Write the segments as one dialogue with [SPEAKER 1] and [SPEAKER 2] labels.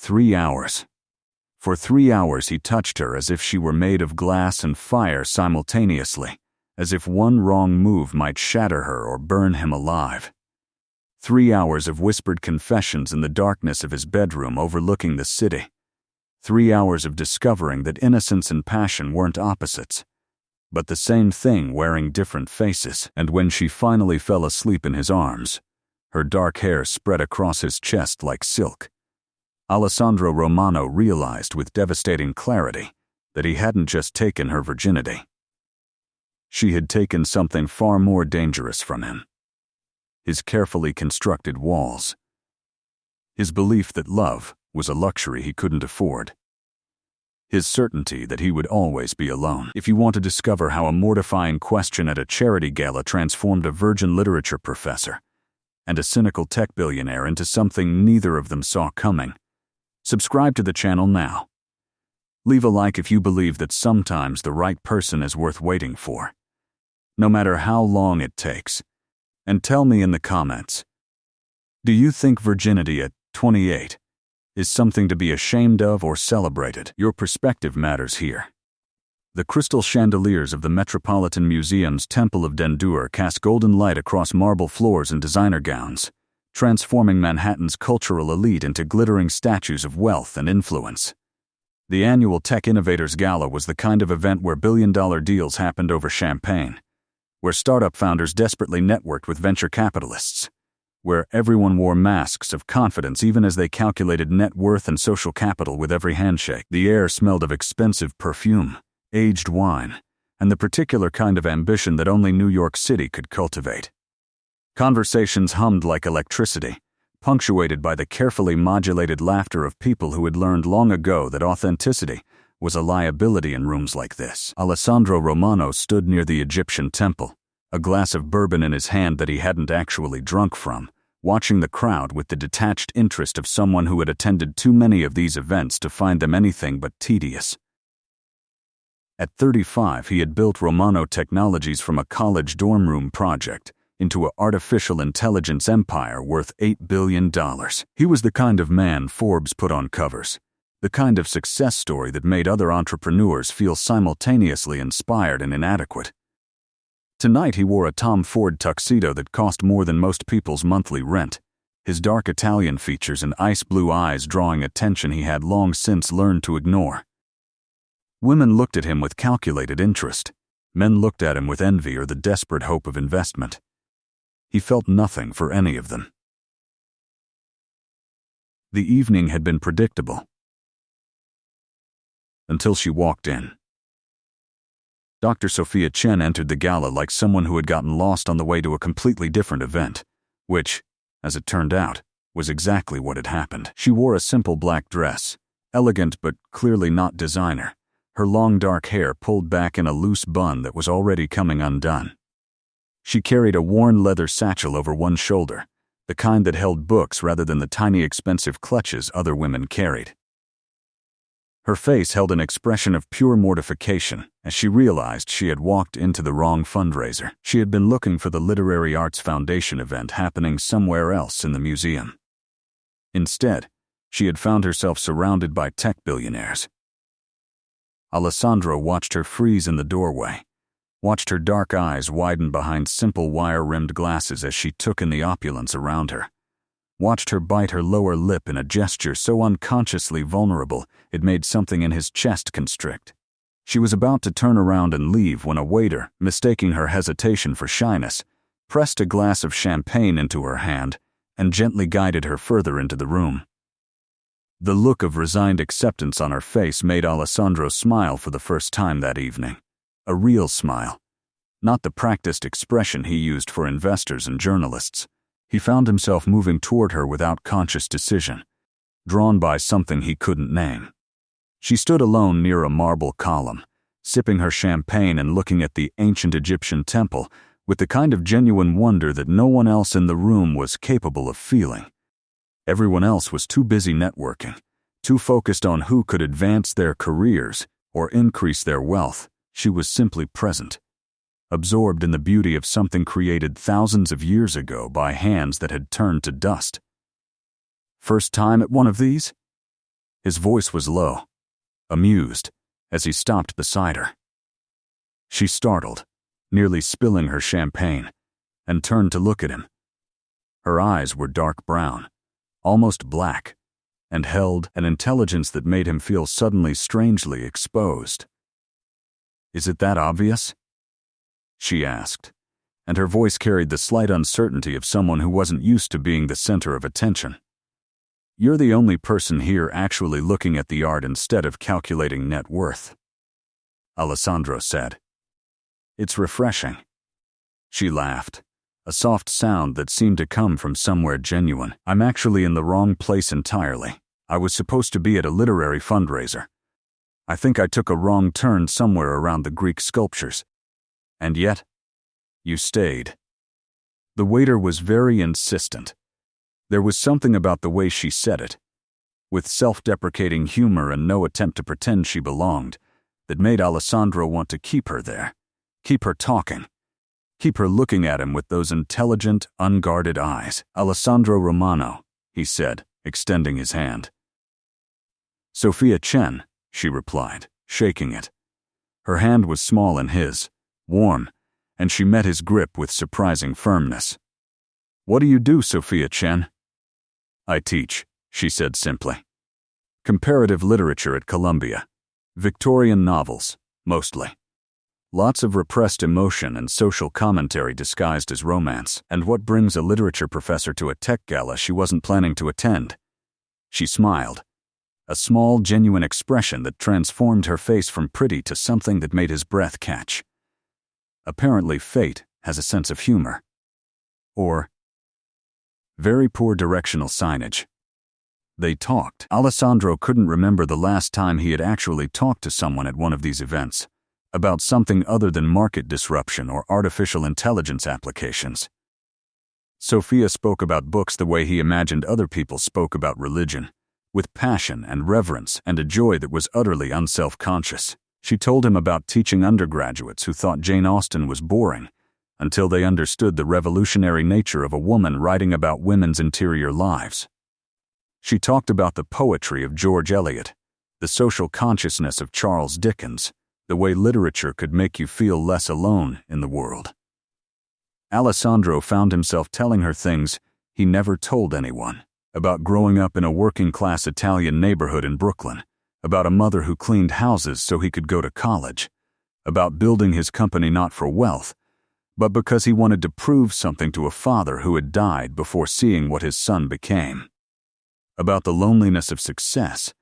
[SPEAKER 1] 3 hours. For 3 hours he touched her as if she were made of glass and fire simultaneously, as if one wrong move might shatter her or burn him alive. 3 hours of whispered confessions in the darkness of his bedroom overlooking the city. 3 hours of discovering that innocence and passion weren't opposites, but the same thing wearing different faces. And when she finally fell asleep in his arms, her dark hair spread across his chest like silk, Alessandro Romano realized with devastating clarity that he hadn't just taken her virginity. She had taken something far more dangerous from him. His carefully constructed walls. His belief that love was a luxury he couldn't afford. His certainty that he would always be alone. If you want to discover how a mortifying question at a charity gala transformed a virgin literature professor and a cynical tech billionaire into something neither of them saw coming, subscribe to the channel now. Leave a like if you believe that sometimes the right person is worth waiting for, no matter how long it takes. And tell me in the comments, do you think virginity at 28 is something to be ashamed of or celebrated? Your perspective matters here. The crystal chandeliers of the Metropolitan Museum's Temple of Dendur cast golden light across marble floors and designer gowns, transforming Manhattan's cultural elite into glittering statues of wealth and influence. The annual Tech Innovators Gala was the kind of event where billion-dollar deals happened over champagne, where startup founders desperately networked with venture capitalists, where everyone wore masks of confidence even as they calculated net worth and social capital with every handshake. The air smelled of expensive perfume, aged wine, and the particular kind of ambition that only New York City could cultivate. Conversations hummed like electricity, punctuated by the carefully modulated laughter of people who had learned long ago that authenticity was a liability in rooms like this. Alessandro Romano stood near the Egyptian temple, a glass of bourbon in his hand that he hadn't actually drunk from, watching the crowd with the detached interest of someone who had attended too many of these events to find them anything but tedious. At 35, he had built Romano Technologies from a college dorm room project into an artificial intelligence empire worth $8 billion. He was the kind of man Forbes put on covers, the kind of success story that made other entrepreneurs feel simultaneously inspired and inadequate. Tonight he wore a Tom Ford tuxedo that cost more than most people's monthly rent, his dark Italian features and ice blue eyes drawing attention he had long since learned to ignore. Women looked at him with calculated interest. Men looked at him with envy or the desperate hope of investment. He felt nothing for any of them. The evening had been predictable, until she walked in. Dr. Sophia Chen entered the gala like someone who had gotten lost on the way to a completely different event, which, as it turned out, was exactly what had happened. She wore a simple black dress, elegant but clearly not designer, her long dark hair pulled back in a loose bun that was already coming undone. She carried a worn leather satchel over one shoulder, the kind that held books rather than the tiny expensive clutches other women carried. Her face held an expression of pure mortification as she realized she had walked into the wrong fundraiser. She had been looking for the Literary Arts Foundation event happening somewhere else in the museum. Instead, she had found herself surrounded by tech billionaires. Alessandro watched her freeze in the doorway, watched her dark eyes widen behind simple wire-rimmed glasses as she took in the opulence around her, watched her bite her lower lip in a gesture so unconsciously vulnerable it made something in his chest constrict. She was about to turn around and leave when a waiter, mistaking her hesitation for shyness, pressed a glass of champagne into her hand and gently guided her further into the room. The look of resigned acceptance on her face made Alessandro smile for the first time that evening. A real smile, not the practiced expression he used for investors and journalists. He found himself moving toward her without conscious decision, drawn by something he couldn't name. She stood alone near a marble column, sipping her champagne and looking at the ancient Egyptian temple with the kind of genuine wonder that no one else in the room was capable of feeling. Everyone else was too busy networking, too focused on who could advance their careers or increase their wealth. She was simply present, absorbed in the beauty of something created thousands of years ago by hands that had turned to dust. First time at one of these? His voice was low, amused, as he stopped beside her. She startled, nearly spilling her champagne, and turned to look at him. Her eyes were dark brown, almost black, and held an intelligence that made him feel suddenly strangely exposed. "Is it that obvious?" she asked, and her voice carried the slight uncertainty of someone who wasn't used to being the center of attention. "You're the only person here actually looking at the art instead of calculating net worth," Alessandro said. "It's refreshing." She laughed, a soft sound that seemed to come from somewhere genuine. "I'm actually in the wrong place entirely. I was supposed to be at a literary fundraiser. I think I took a wrong turn somewhere around the Greek sculptures. And yet, you stayed." The waiter was very insistent. There was something about the way she said it, with self-deprecating humor and no attempt to pretend she belonged, that made Alessandro want to keep her there, keep her talking, keep her looking at him with those intelligent, unguarded eyes. "Alessandro Romano," he said, extending his hand. "Sophia Chen," she replied, shaking it. Her hand was small in his, warm, and she met his grip with surprising firmness. "What do you do, Sophia Chen?" "I teach," she said simply. "Comparative literature at Columbia. Victorian novels, mostly. Lots of repressed emotion and social commentary disguised as romance. And what brings a literature professor to a tech gala she wasn't planning to attend?" She smiled, a small, genuine expression that transformed her face from pretty to something that made his breath catch. Apparently fate has a sense of humor. Or very poor directional signage. They talked. Alessandro couldn't remember the last time he had actually talked to someone at one of these events, about something other than market disruption or artificial intelligence applications. Sophia spoke about books the way he imagined other people spoke about religion, with passion and reverence and a joy that was utterly unself-conscious. She told him about teaching undergraduates who thought Jane Austen was boring, until they understood the revolutionary nature of a woman writing about women's interior lives. She talked about the poetry of George Eliot, the social consciousness of Charles Dickens, the way literature could make you feel less alone in the world. Alessandro found himself telling her things he never told anyone, about growing up in a working-class Italian neighborhood in Brooklyn, about a mother who cleaned houses so he could go to college, about building his company not for wealth, but because he wanted to prove something to a father who had died before seeing what his son became. About the loneliness of success,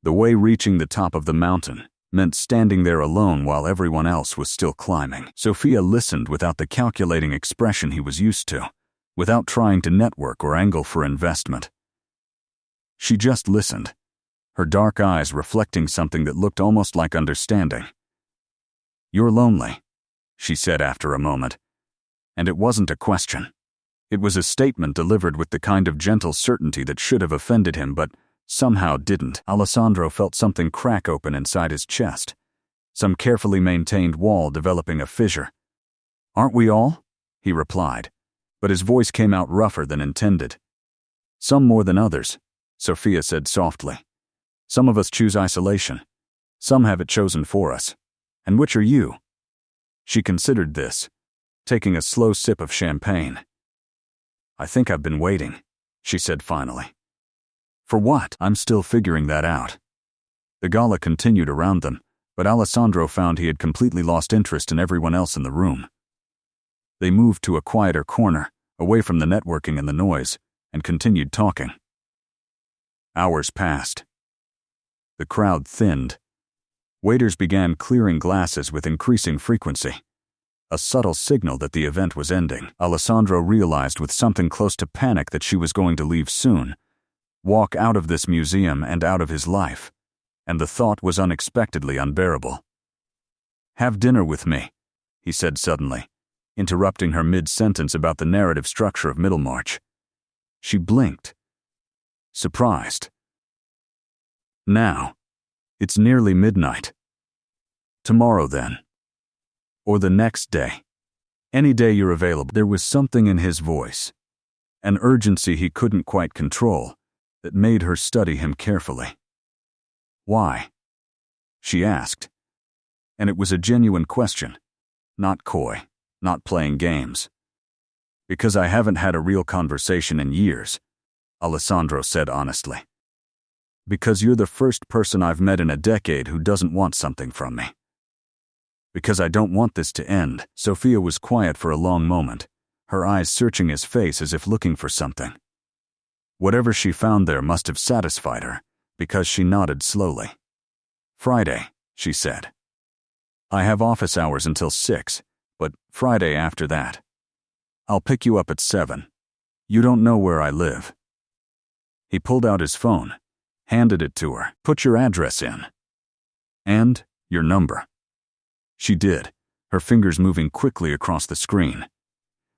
[SPEAKER 1] the way reaching the top of the mountain meant standing there alone while everyone else was still climbing. Sophia listened without the calculating expression he was used to, without trying to network or angle for investment. She just listened, her dark eyes reflecting something that looked almost like understanding. "You're lonely," she said after a moment. And it wasn't a question. It was a statement delivered with the kind of gentle certainty that should have offended him but somehow didn't. Alessandro felt something crack open inside his chest, some carefully maintained wall developing a fissure. "Aren't we all?" he replied, but his voice came out rougher than intended. "Some more than others," Sophia said softly. "Some of us choose isolation. Some have it chosen for us. And which are you?" She considered this, taking a slow sip of champagne. "I think I've been waiting," she said finally. "For what?" "I'm still figuring that out." The gala continued around them, but Alessandro found he had completely lost interest in everyone else in the room. They moved to a quieter corner, away from the networking and the noise, and continued talking. Hours passed. The crowd thinned. Waiters began clearing glasses with increasing frequency, a subtle signal that the event was ending. Alessandro realized with something close to panic that she was going to leave soon, walk out of this museum and out of his life, and the thought was unexpectedly unbearable. "Have dinner with me," he said suddenly, interrupting her mid-sentence about the narrative structure of Middlemarch. She blinked, surprised. "Now. It's nearly midnight." "Tomorrow, then. Or the next day. Any day you're available." There was something in his voice, an urgency he couldn't quite control, that made her study him carefully. Why? She asked. And it was a genuine question, not coy, not playing games. Because I haven't had a real conversation in years, Alessandro said honestly. Because you're the first person I've met in a decade who doesn't want something from me. Because I don't want this to end. Sophia was quiet for a long moment, her eyes searching his face as if looking for something. Whatever she found there must have satisfied her, because she nodded slowly. Friday, she said. I have office hours until 6, but Friday after that. I'll pick you up at 7. You don't know where I live. He pulled out his phone, handed it to her. Put your address in. And your number. She did, her fingers moving quickly across the screen.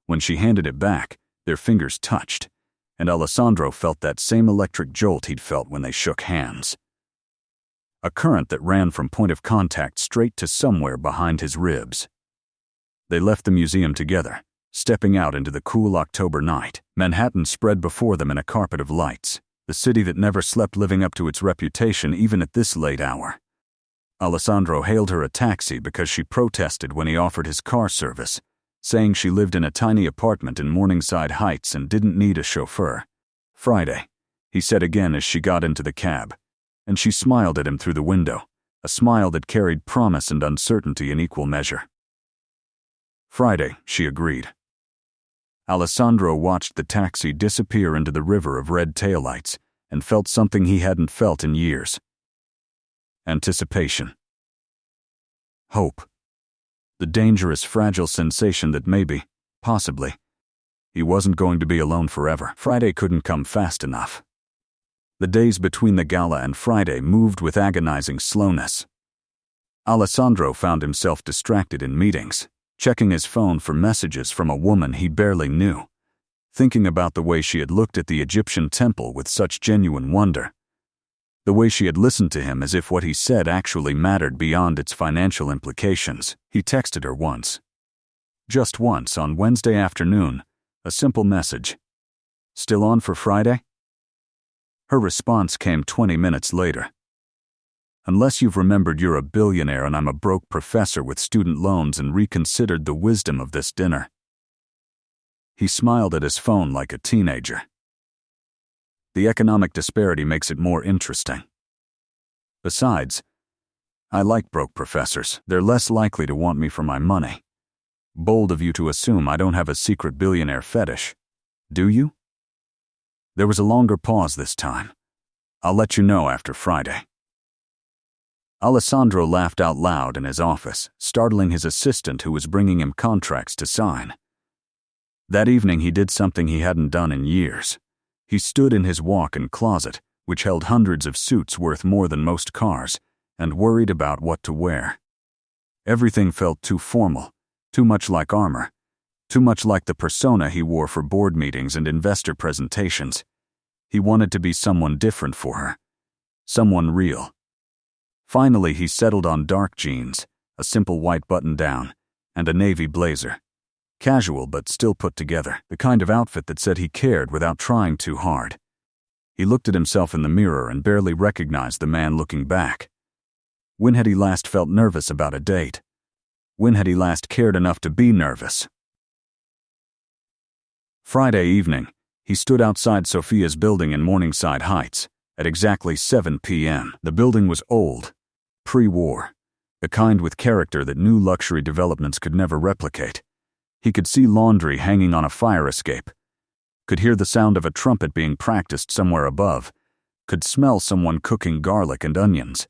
[SPEAKER 1] When she handed it back, their fingers touched, and Alessandro felt that same electric jolt he'd felt when they shook hands. A current that ran from point of contact straight to somewhere behind his ribs. They left the museum together, stepping out into the cool October night. Manhattan spread before them in a carpet of lights, the city that never slept living up to its reputation even at this late hour. Alessandro hailed her a taxi because she protested when he offered his car service, saying she lived in a tiny apartment in Morningside Heights and didn't need a chauffeur. Friday, he said again as she got into the cab, and she smiled at him through the window, a smile that carried promise and uncertainty in equal measure. Friday, she agreed. Alessandro watched the taxi disappear into the river of red taillights and felt something he hadn't felt in years. Anticipation. Hope. The dangerous, fragile sensation that maybe, possibly, he wasn't going to be alone forever. Friday couldn't come fast enough. The days between the gala and Friday moved with agonizing slowness. Alessandro found himself distracted in meetings, checking his phone for messages from a woman he barely knew, thinking about the way she had looked at the Egyptian temple with such genuine wonder, the way she had listened to him as if what he said actually mattered beyond its financial implications. He texted her once. Just once on Wednesday afternoon, a simple message. Still on for Friday? Her response came 20 minutes later. Unless you've remembered you're a billionaire and I'm a broke professor with student loans and reconsidered the wisdom of this dinner. He smiled at his phone like a teenager. The economic disparity makes it more interesting. Besides, I like broke professors. They're less likely to want me for my money. Bold of you to assume I don't have a secret billionaire fetish. Do you? There was a longer pause this time. I'll let you know after Friday. Alessandro laughed out loud in his office, startling his assistant who was bringing him contracts to sign. That evening he did something he hadn't done in years. He stood in his walk-in closet, which held hundreds of suits worth more than most cars, and worried about what to wear. Everything felt too formal, too much like armor, too much like the persona he wore for board meetings and investor presentations. He wanted to be someone different for her, someone real. Finally, he settled on dark jeans, a simple white button-down, and a navy blazer. Casual but still put together, the kind of outfit that said he cared without trying too hard. He looked at himself in the mirror and barely recognized the man looking back. When had he last felt nervous about a date? When had he last cared enough to be nervous? Friday evening, he stood outside Sophia's building in Morningside Heights at exactly 7 p.m. The building was old, pre-war, the kind with character that new luxury developments could never replicate. He could see laundry hanging on a fire escape, could hear the sound of a trumpet being practiced somewhere above, could smell someone cooking garlic and onions.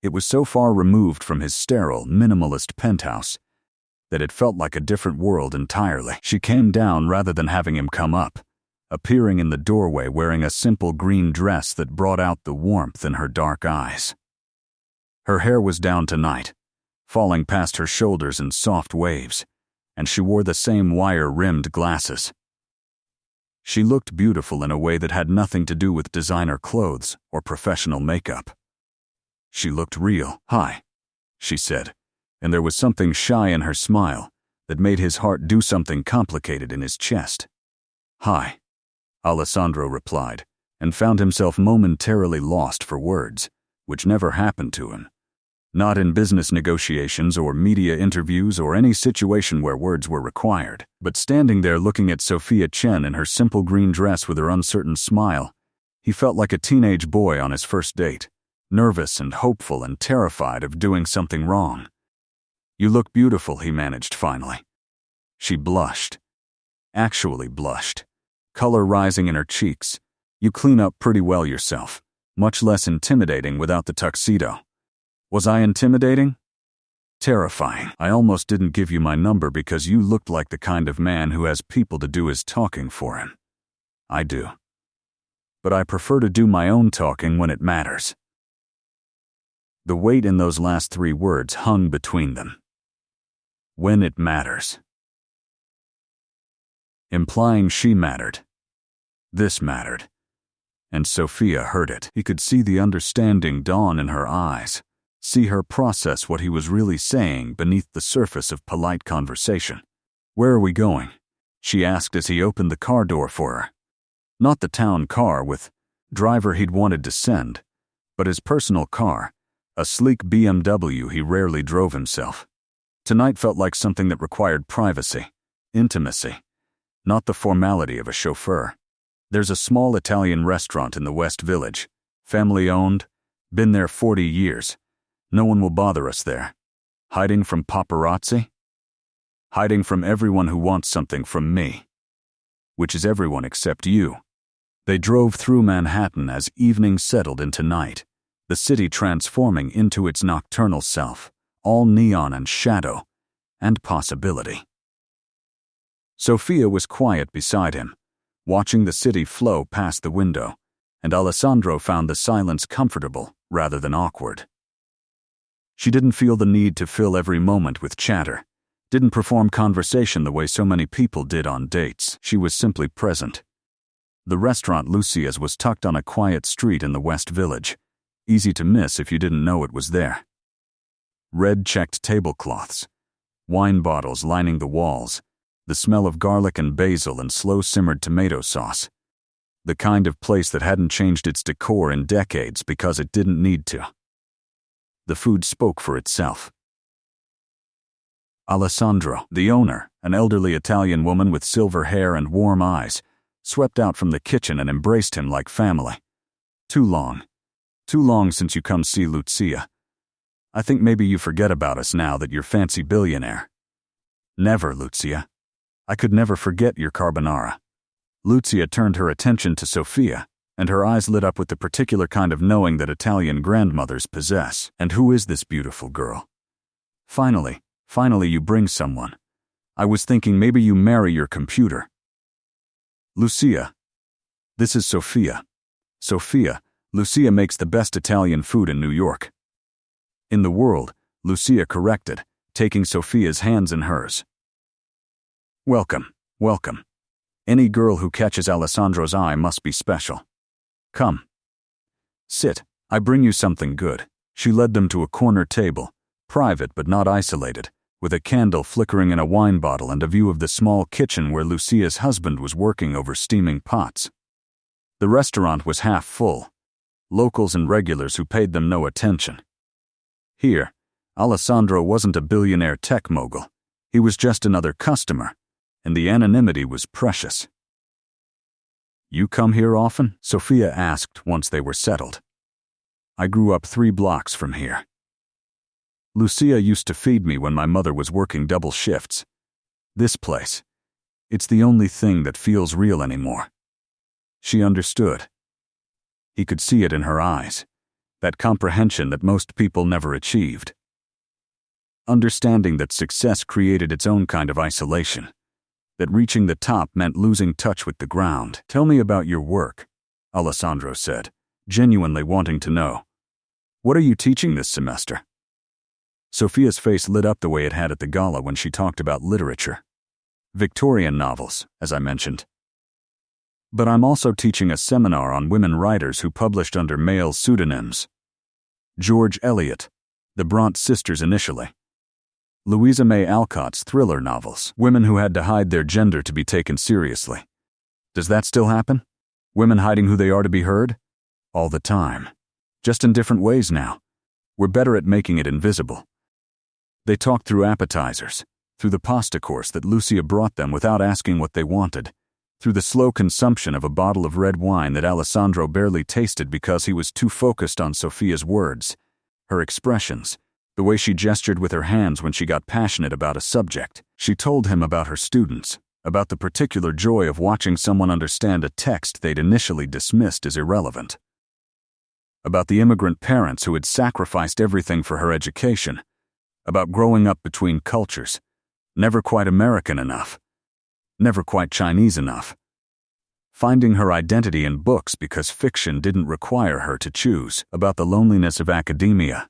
[SPEAKER 1] It was so far removed from his sterile, minimalist penthouse that it felt like a different world entirely. She came down rather than having him come up, appearing in the doorway wearing a simple green dress that brought out the warmth in her dark eyes. Her hair was down tonight, falling past her shoulders in soft waves, and she wore the same wire-rimmed glasses. She looked beautiful in a way that had nothing to do with designer clothes or professional makeup. She looked real. "Hi," she said, and there was something shy in her smile that made his heart do something complicated in his chest. "Hi," Alessandro replied, and found himself momentarily lost for words, which never happened to him. Not in business negotiations or media interviews or any situation where words were required, but standing there looking at Sophia Chen in her simple green dress with her uncertain smile, he felt like a teenage boy on his first date, nervous and hopeful and terrified of doing something wrong. "You look beautiful," he managed finally. She blushed. Actually blushed. Color rising in her cheeks. "You clean up pretty well yourself. Much less intimidating without the tuxedo." Was I intimidating? Terrifying. "I almost didn't give you my number because you looked like the kind of man who has people to do his talking for him. I do. But I prefer to do my own talking when it matters." The weight in those last 3 words hung between them. When it matters. Implying she mattered. This mattered. And Sophia heard it. He could see the understanding dawn in her eyes. See her process what he was really saying beneath the surface of polite conversation. "Where are we going?" she asked as he opened the car door for her. Not the town car with driver he'd wanted to send, but his personal car, a sleek BMW he rarely drove himself. Tonight felt like something that required privacy, intimacy, not the formality of a chauffeur. There's a small Italian restaurant in the West Village, family-owned, been there 40 years. No one will bother us there. Hiding from paparazzi? Hiding from everyone who wants something from me. Which is everyone except you. They drove through Manhattan as evening settled into night, the city transforming into its nocturnal self, all neon and shadow, and possibility. Sophia was quiet beside him, watching the city flow past the window, and Alessandro found the silence comfortable rather than awkward. She didn't feel the need to fill every moment with chatter, didn't perform conversation the way so many people did on dates. She was simply present. The restaurant Lucia's was tucked on a quiet street in the West Village, easy to miss if you didn't know it was there. Red-checked tablecloths, wine bottles lining the walls, the smell of garlic and basil and slow-simmered tomato sauce. The kind of place that hadn't changed its decor in decades because it didn't need to. The food spoke for itself. Alessandro, the owner, an elderly Italian woman with silver hair and warm eyes, swept out from the kitchen and embraced him like family. Too long since you come see Lucia. I think maybe you forget about us now that you're fancy billionaire." "Never, Lucia. I could never forget your carbonara." Lucia turned her attention to Sophia, and her eyes lit up with the particular kind of knowing that Italian grandmothers possess. "And who is this beautiful girl? Finally you bring someone. I was thinking maybe you marry your computer." "Lucia. This is Sophia. Sophia, Lucia makes the best Italian food in New York." "In the world," Lucia corrected, taking Sophia's hands in hers. Welcome. Any girl who catches Alessandro's eye must be special. Come. Sit, I bring you something good." She led them to a corner table, private but not isolated, with a candle flickering in a wine bottle and a view of the small kitchen where Lucia's husband was working over steaming pots. The restaurant was half full, locals and regulars who paid them no attention. Here, Alessandro wasn't a billionaire tech mogul. He was just another customer, and the anonymity was precious. "You come here often?" Sophia asked once they were settled. "I grew up 3 blocks from here. Lucia used to feed me when my mother was working double shifts. This place, it's the only thing that feels real anymore." She understood. He could see it in her eyes, that comprehension that most people never achieved. Understanding that success created its own kind of isolation, that reaching the top meant losing touch with the ground. "Tell me about your work," Alessandro said, genuinely wanting to know. "What are you teaching this semester?" Sophia's face lit up the way it had at the gala when she talked about literature. Victorian novels, as I mentioned. "But I'm also teaching a seminar on women writers who published under male pseudonyms. George Eliot, the Bront sisters initially. Louisa May Alcott's thriller novels, women who had to hide their gender to be taken seriously. Does that still happen? Women hiding who they are to be heard? All the time. Just in different ways now. We're better at making it invisible." They talked through appetizers, through the pasta course that Lucia brought them without asking what they wanted, through the slow consumption of a bottle of red wine that Alessandro barely tasted because he was too focused on Sophia's words, her expressions, the way she gestured with her hands when she got passionate about a subject. She told him about her students, about the particular joy of watching someone understand a text they'd initially dismissed as irrelevant, about the immigrant parents who had sacrificed everything for her education, about growing up between cultures, never quite American enough, never quite Chinese enough, finding her identity in books because fiction didn't require her to choose, about the loneliness of academia,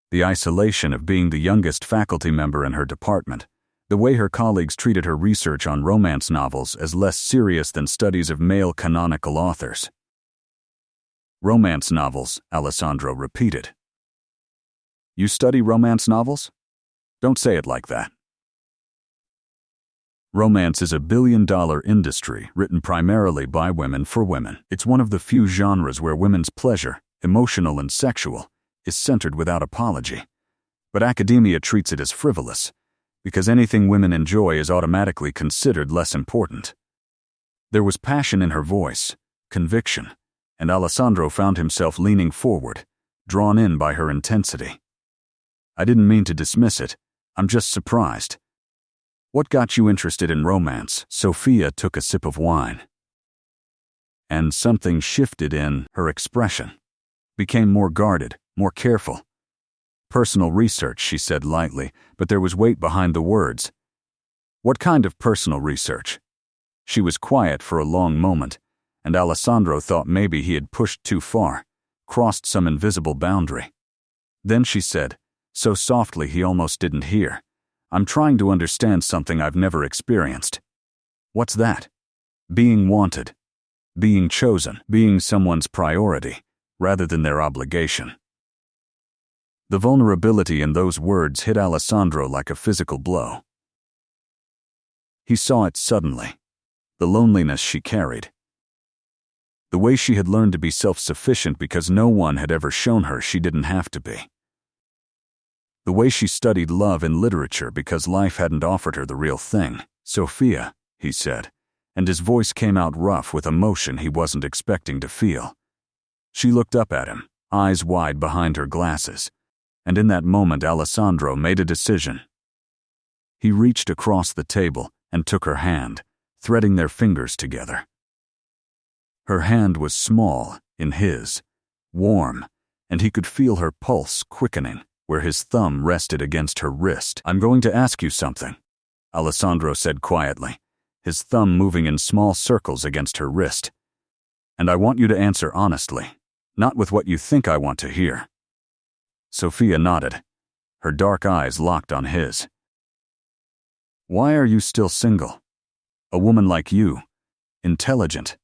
[SPEAKER 1] the isolation of being the youngest faculty member in her department, the way her colleagues treated her research on romance novels as less serious than studies of male canonical authors. "Romance novels," Alessandro repeated. "You study romance novels? Don't say it like that." Romance is a billion-dollar industry written primarily by women for women. It's one of the few genres where women's pleasure, emotional and sexual, is centered without apology. But academia treats it as frivolous, because anything women enjoy is automatically considered less important. There was passion in her voice, conviction, and Alessandro found himself leaning forward, drawn in by her intensity. "I didn't mean to dismiss it. I'm just surprised. What got you interested in romance?" Sophia took a sip of wine. And something shifted in her expression, became more guarded, more careful. "Personal research," she said lightly, but there was weight behind the words. "What kind of personal research?" She was quiet for a long moment, and Alessandro thought maybe he had pushed too far, crossed some invisible boundary. Then she said, so softly he almost didn't hear, "I'm trying to understand something I've never experienced." "What's that?" "Being wanted. Being chosen. Being someone's priority, rather than their obligation." The vulnerability in those words hit Alessandro like a physical blow. He saw it suddenly. The loneliness she carried. The way she had learned to be self-sufficient because no one had ever shown her she didn't have to be. The way she studied love in literature because life hadn't offered her the real thing. "Sophia," he said, and his voice came out rough with emotion he wasn't expecting to feel. She looked up at him, eyes wide behind her glasses, and in that moment Alessandro made a decision. He reached across the table and took her hand, threading their fingers together. Her hand was small in his, warm, and he could feel her pulse quickening where his thumb rested against her wrist. "I'm going to ask you something," Alessandro said quietly, his thumb moving in small circles against her wrist. "And I want you to answer honestly, not with what you think I want to hear." Sophia nodded, her dark eyes locked on his. "Why are you still single? A woman like you, intelligent,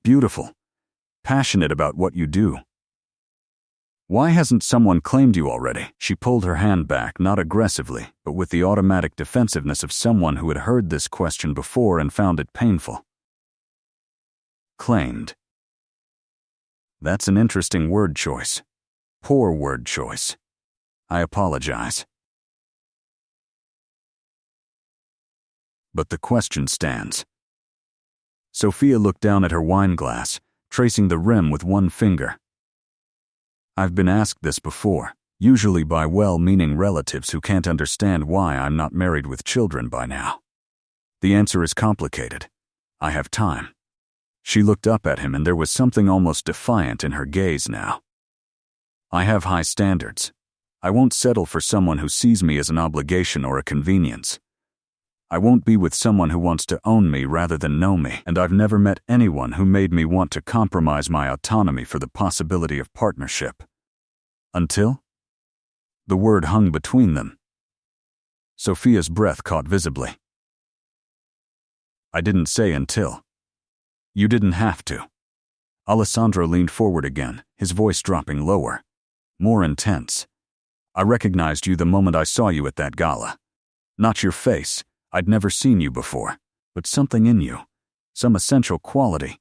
[SPEAKER 1] beautiful, passionate about what you do. Why hasn't someone claimed you already?" She pulled her hand back, not aggressively, but with the automatic defensiveness of someone who had heard this question before and found it painful. Claimed. That's an interesting word choice. Poor word choice. I apologize. But the question stands. Sophia looked down at her wine glass, tracing the rim with one finger. "I've been asked this before, usually by well-meaning relatives who can't understand why I'm not married with children by now. The answer is complicated. I have time." She looked up at him and there was something almost defiant in her gaze now. "I have high standards. I won't settle for someone who sees me as an obligation or a convenience. I won't be with someone who wants to own me rather than know me, and I've never met anyone who made me want to compromise my autonomy for the possibility of partnership. Until?" The word hung between them. Sophia's breath caught visibly. "I didn't say until. You didn't have to." Alessandro leaned forward again, his voice dropping lower, more intense. "I recognized you the moment I saw you at that gala. Not your face. I'd never seen you before, but something in you, some essential quality.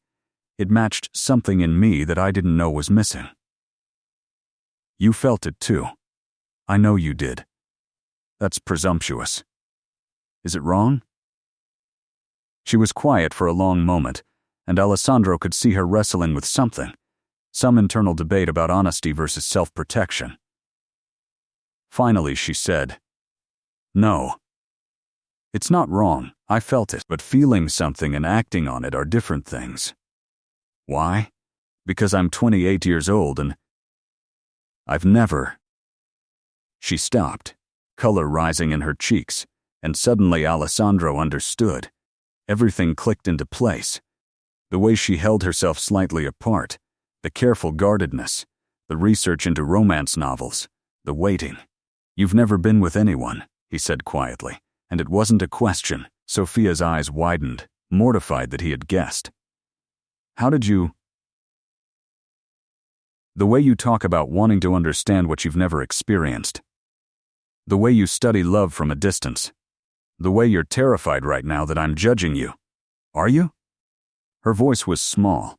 [SPEAKER 1] It matched something in me that I didn't know was missing." You felt it too. I know you did. That's presumptuous. Is it wrong? She was quiet for a long moment, and Alessandro could see her wrestling with something, some internal debate about honesty versus self-protection. Finally, she said, "No. It's not wrong, I felt it, but feeling something and acting on it are different things. Why? Because I'm 28 years old and I've never—" She stopped, color rising in her cheeks, and suddenly Alessandro understood. Everything clicked into place. The way she held herself slightly apart, the careful guardedness, the research into romance novels, the waiting. "You've never been with anyone," he said quietly, and it wasn't a question. Sophia's eyes widened, mortified that he had guessed. "How did you—" "The way you talk about wanting to understand what you've never experienced. The way you study love from a distance. The way you're terrified right now that I'm judging you. Are you?" Her voice was small,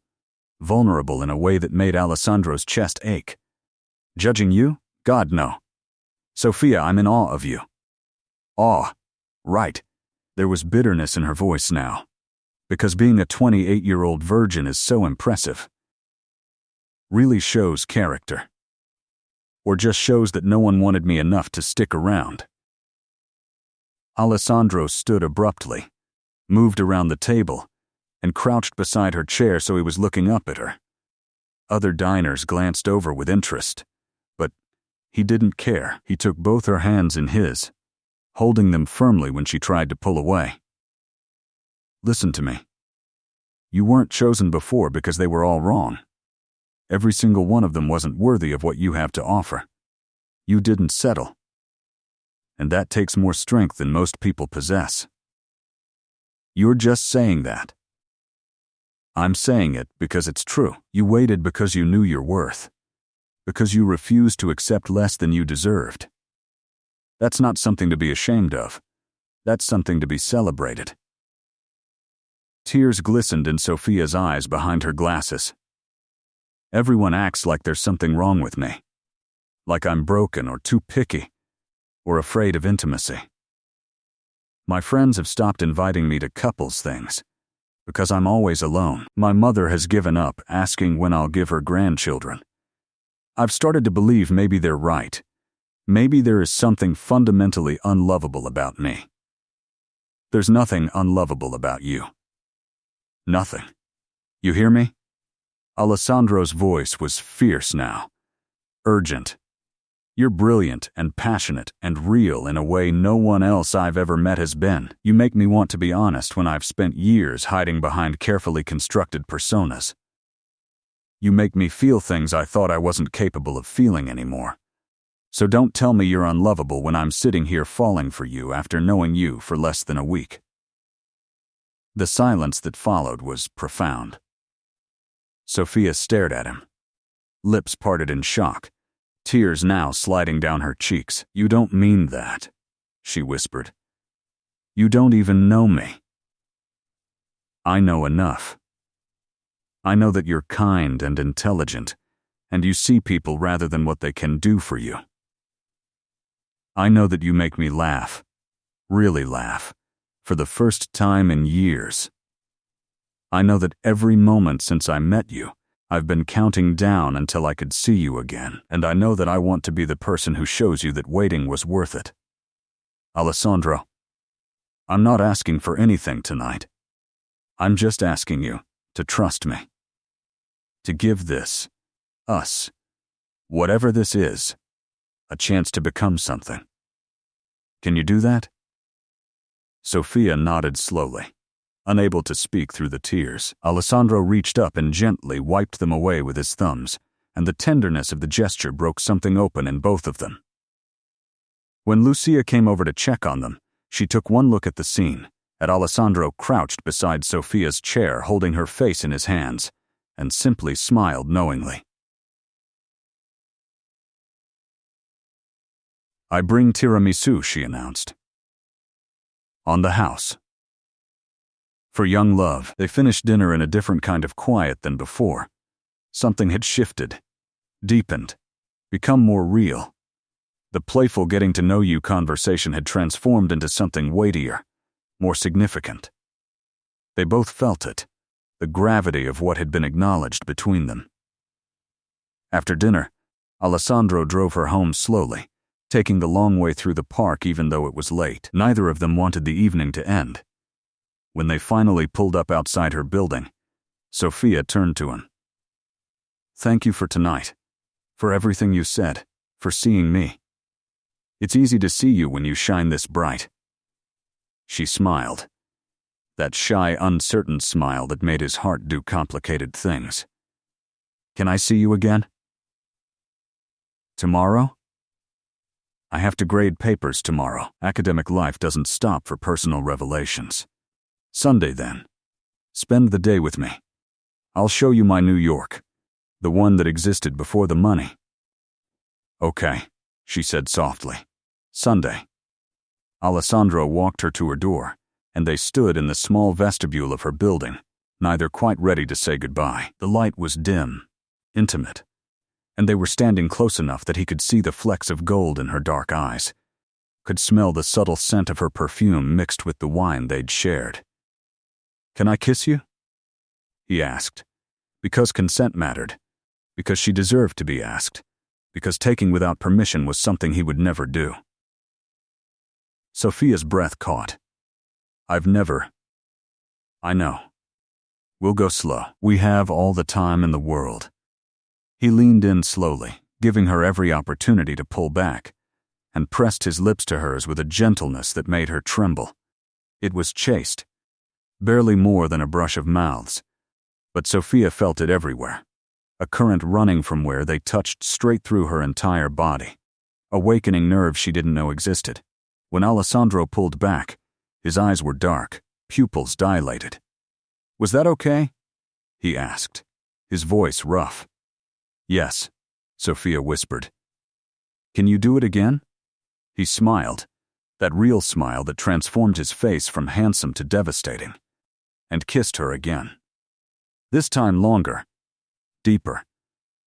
[SPEAKER 1] vulnerable in a way that made Alessandro's chest ache. "Judging you? God, no. Sophia, I'm in awe of you." "Awe. Right." There was bitterness in her voice now. "Because being a 28-year-old virgin is so impressive. Really shows character. Or just shows that no one wanted me enough to stick around." Alessandro stood abruptly, moved around the table, and crouched beside her chair so he was looking up at her. Other diners glanced over with interest, but he didn't care. He took both her hands in his, holding them firmly when she tried to pull away. "Listen to me. You weren't chosen before because they were all wrong. Every single one of them wasn't worthy of what you have to offer. You didn't settle. And that takes more strength than most people possess. You're just saying that. I'm saying it because it's true. You waited because you knew your worth. Because you refused to accept less than you deserved. That's not something to be ashamed of. That's something to be celebrated." Tears glistened in Sophia's eyes behind her glasses. "Everyone acts like there's something wrong with me. Like I'm broken or too picky, or afraid of intimacy. My friends have stopped inviting me to couples things, because I'm always alone. My mother has given up asking when I'll give her grandchildren. I've started to believe maybe they're right. Maybe there is something fundamentally unlovable about me. There's nothing unlovable about you. Nothing. You hear me?" Alessandro's voice was fierce now, urgent. "You're brilliant and passionate and real in a way no one else I've ever met has been. You make me want to be honest when I've spent years hiding behind carefully constructed personas. You make me feel things I thought I wasn't capable of feeling anymore. So don't tell me you're unlovable when I'm sitting here falling for you after knowing you for less than a week." The silence that followed was profound. Sophia stared at him, lips parted in shock, tears now sliding down her cheeks. "You don't mean that," she whispered. "You don't even know me." "I know enough. I know that you're kind and intelligent, and you see people rather than what they can do for you. I know that you make me laugh, really laugh, for the first time in years. I know that every moment since I met you, I've been counting down until I could see you again, and I know that I want to be the person who shows you that waiting was worth it. Alessandro, I'm not asking for anything tonight. I'm just asking you to trust me. To give this, us, whatever this is, a chance to become something. Can you do that?" Sophia nodded slowly, unable to speak through the tears. Alessandro reached up and gently wiped them away with his thumbs, and the tenderness of the gesture broke something open in both of them. When Lucia came over to check on them, she took one look at the scene, at Alessandro crouched beside Sophia's chair holding her face in his hands, and simply smiled knowingly. "I bring tiramisu," she announced. On the house. For young love, they finished dinner in a different kind of quiet than before. Something had shifted, deepened, become more real. The playful getting-to-know-you conversation had transformed into something weightier, more significant. They both felt it, the gravity of what had been acknowledged between them. After dinner, Alessandro drove her home slowly, taking the long way through the park even though it was late. Neither of them wanted the evening to end. When they finally pulled up outside her building, Sophia turned to him. "Thank you for tonight, for everything you said, for seeing me. It's easy to see you when you shine this bright." She smiled, that shy, uncertain smile that made his heart do complicated things. "Can I see you again?" "Tomorrow?" "I have to grade papers tomorrow. Academic life doesn't stop for personal revelations." "Sunday, then. Spend the day with me. I'll show you my New York, the one that existed before the money." "Okay," she said softly. "Sunday." Alessandro walked her to her door, and they stood in the small vestibule of her building, neither quite ready to say goodbye. The light was dim, intimate, and they were standing close enough that he could see the flecks of gold in her dark eyes, could smell the subtle scent of her perfume mixed with the wine they'd shared. "Can I kiss you?" he asked, because consent mattered, because she deserved to be asked, because taking without permission was something he would never do. Sophia's breath caught. "I've never." "I know. We'll go slow. We have all the time in the world." He leaned in slowly, giving her every opportunity to pull back, and pressed his lips to hers with a gentleness that made her tremble. It was chaste, barely more than a brush of mouths, but Sophia felt it everywhere, a current running from where they touched straight through her entire body, awakening nerves she didn't know existed. When Alessandro pulled back, his eyes were dark, pupils dilated. "Was that okay?" he asked, his voice rough. "Yes," Sophia whispered. "Can you do it again?" He smiled, that real smile that transformed his face from handsome to devastating, and kissed her again. This time longer, deeper,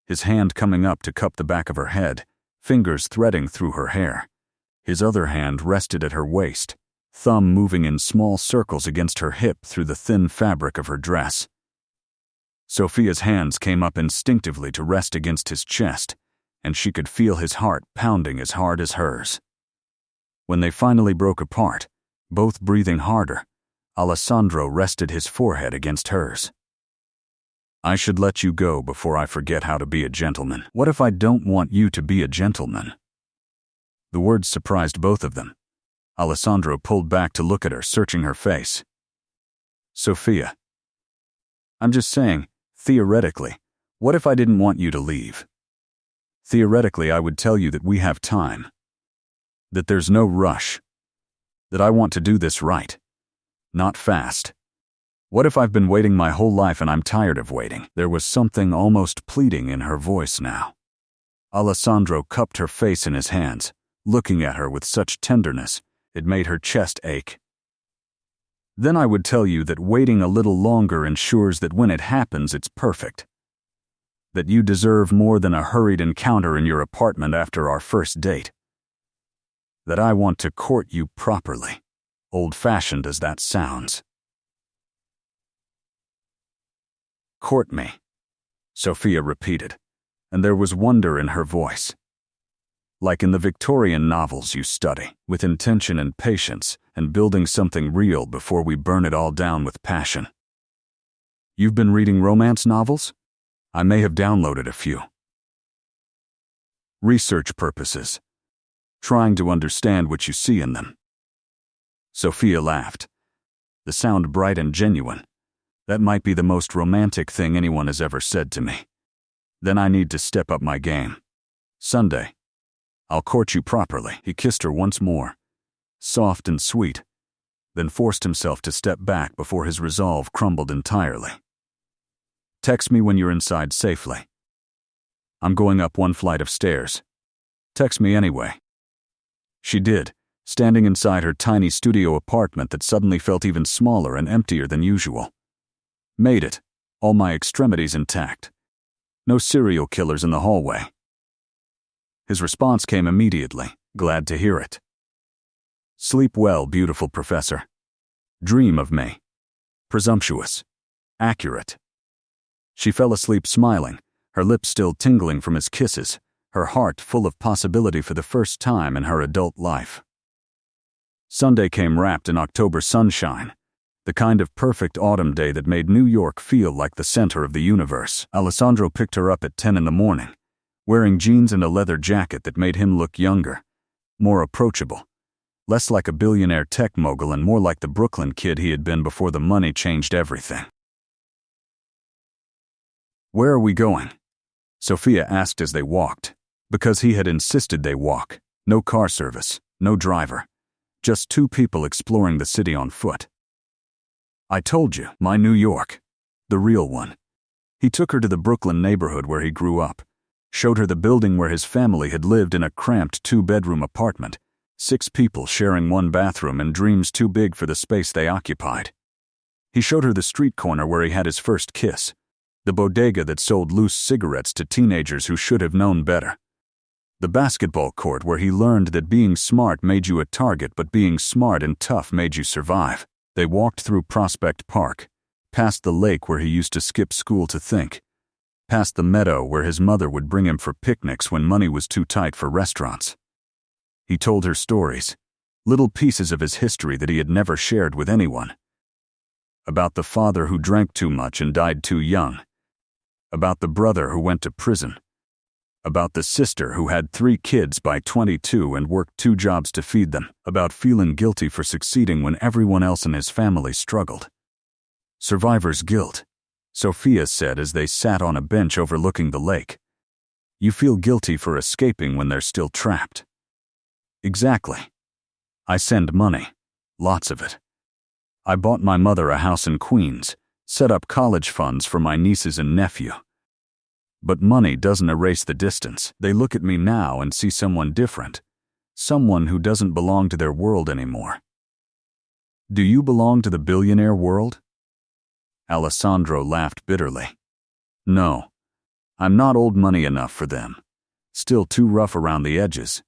[SPEAKER 1] his hand coming up to cup the back of her head, fingers threading through her hair. His other hand rested at her waist, thumb moving in small circles against her hip through the thin fabric of her dress. Sophia's hands came up instinctively to rest against his chest, and she could feel his heart pounding as hard as hers. When they finally broke apart, both breathing harder, Alessandro rested his forehead against hers. "I should let you go before I forget how to be a gentleman. What if I don't want you to be a gentleman?" The words surprised both of them. Alessandro pulled back to look at her, searching her face. "Sophia, I'm just saying, theoretically, what if I didn't want you to leave? Theoretically, I would tell you that we have time, that there's no rush, that I want to do this right, not fast. What if I've been waiting my whole life and I'm tired of waiting?" There was something almost pleading in her voice now. Alessandro cupped her face in his hands, looking at her with such tenderness, it made her chest ache. "Then I would tell you that waiting a little longer ensures that when it happens, it's perfect. That you deserve more than a hurried encounter in your apartment after our first date. That I want to court you properly, old-fashioned as that sounds." "Court me," Sophia repeated, and there was wonder in her voice. "Like in the Victorian novels you study, with intention and patience, and building something real before we burn it all down with passion." "You've been reading romance novels?" "I may have downloaded a few. Research purposes. Trying to understand what you see in them." Sophia laughed, the sound bright and genuine. "That might be the most romantic thing anyone has ever said to me. Then I need to step up my game. Sunday, I'll court you properly." He kissed her once more, soft and sweet, then forced himself to step back before his resolve crumbled entirely. "Text me when you're inside safely. I'm going up one flight of stairs. Text me anyway." She did, standing inside her tiny studio apartment that suddenly felt even smaller and emptier than usual. Made it, all my extremities intact. No serial killers in the hallway. His response came immediately, glad to hear it. Sleep well, beautiful professor. Dream of me. Presumptuous. Accurate. She fell asleep smiling, her lips still tingling from his kisses, her heart full of possibility for the first time in her adult life. Sunday came wrapped in October sunshine, the kind of perfect autumn day that made New York feel like the center of the universe. Alessandro picked her up at 10 in the morning, wearing jeans and a leather jacket that made him look younger, more approachable, less like a billionaire tech mogul and more like the Brooklyn kid he had been before the money changed everything. "Where are we going?" Sophia asked as they walked, because he had insisted they walk. No car service, no driver, just two people exploring the city on foot. "I told you, my New York. The real one." He took her to the Brooklyn neighborhood where he grew up, showed her the building where his family had lived in a cramped 2-bedroom apartment, 6 people sharing one bathroom and dreams too big for the space they occupied. He showed her the street corner where he had his first kiss, the bodega that sold loose cigarettes to teenagers who should have known better, the basketball court where he learned that being smart made you a target but being smart and tough made you survive. They walked through Prospect Park, past the lake where he used to skip school to think, past the meadow where his mother would bring him for picnics when money was too tight for restaurants. He told her stories, little pieces of his history that he had never shared with anyone. About the father who drank too much and died too young. About the brother who went to prison. About the sister who had 3 kids by 22 and worked 2 jobs to feed them. About feeling guilty for succeeding when everyone else in his family struggled. Survivor's guilt, Sophia said as they sat on a bench overlooking the lake. You feel guilty for escaping when they're still trapped. Exactly. I send money, lots of it. I bought my mother a house in Queens, set up college funds for my nieces and nephew. But money doesn't erase the distance. They look at me now and see someone different, someone who doesn't belong to their world anymore. Do you belong to the billionaire world? Alessandro laughed bitterly. No, I'm not old money enough for them. Still too rough around the edges.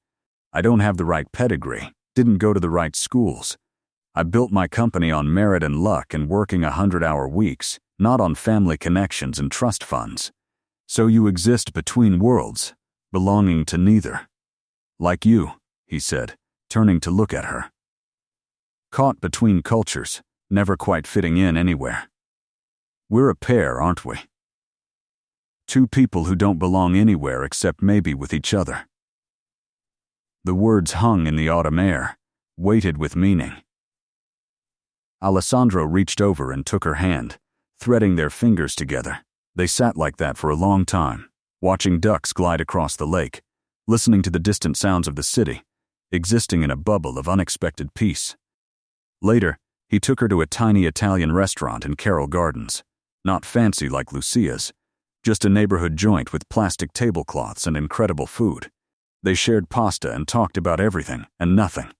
[SPEAKER 1] I don't have the right pedigree, didn't go to the right schools. I built my company on merit and luck and working 100-hour weeks, not on family connections and trust funds. So you exist between worlds, belonging to neither. Like you, he said, turning to look at her. Caught between cultures, never quite fitting in anywhere. We're a pair, aren't we? 2 people who don't belong anywhere except maybe with each other. The words hung in the autumn air, weighted with meaning. Alessandro reached over and took her hand, threading their fingers together. They sat like that for a long time, watching ducks glide across the lake, listening to the distant sounds of the city, existing in a bubble of unexpected peace. Later, he took her to a tiny Italian restaurant in Carroll Gardens, not fancy like Lucia's, just a neighborhood joint with plastic tablecloths and incredible food. They shared pasta and talked about everything and nothing.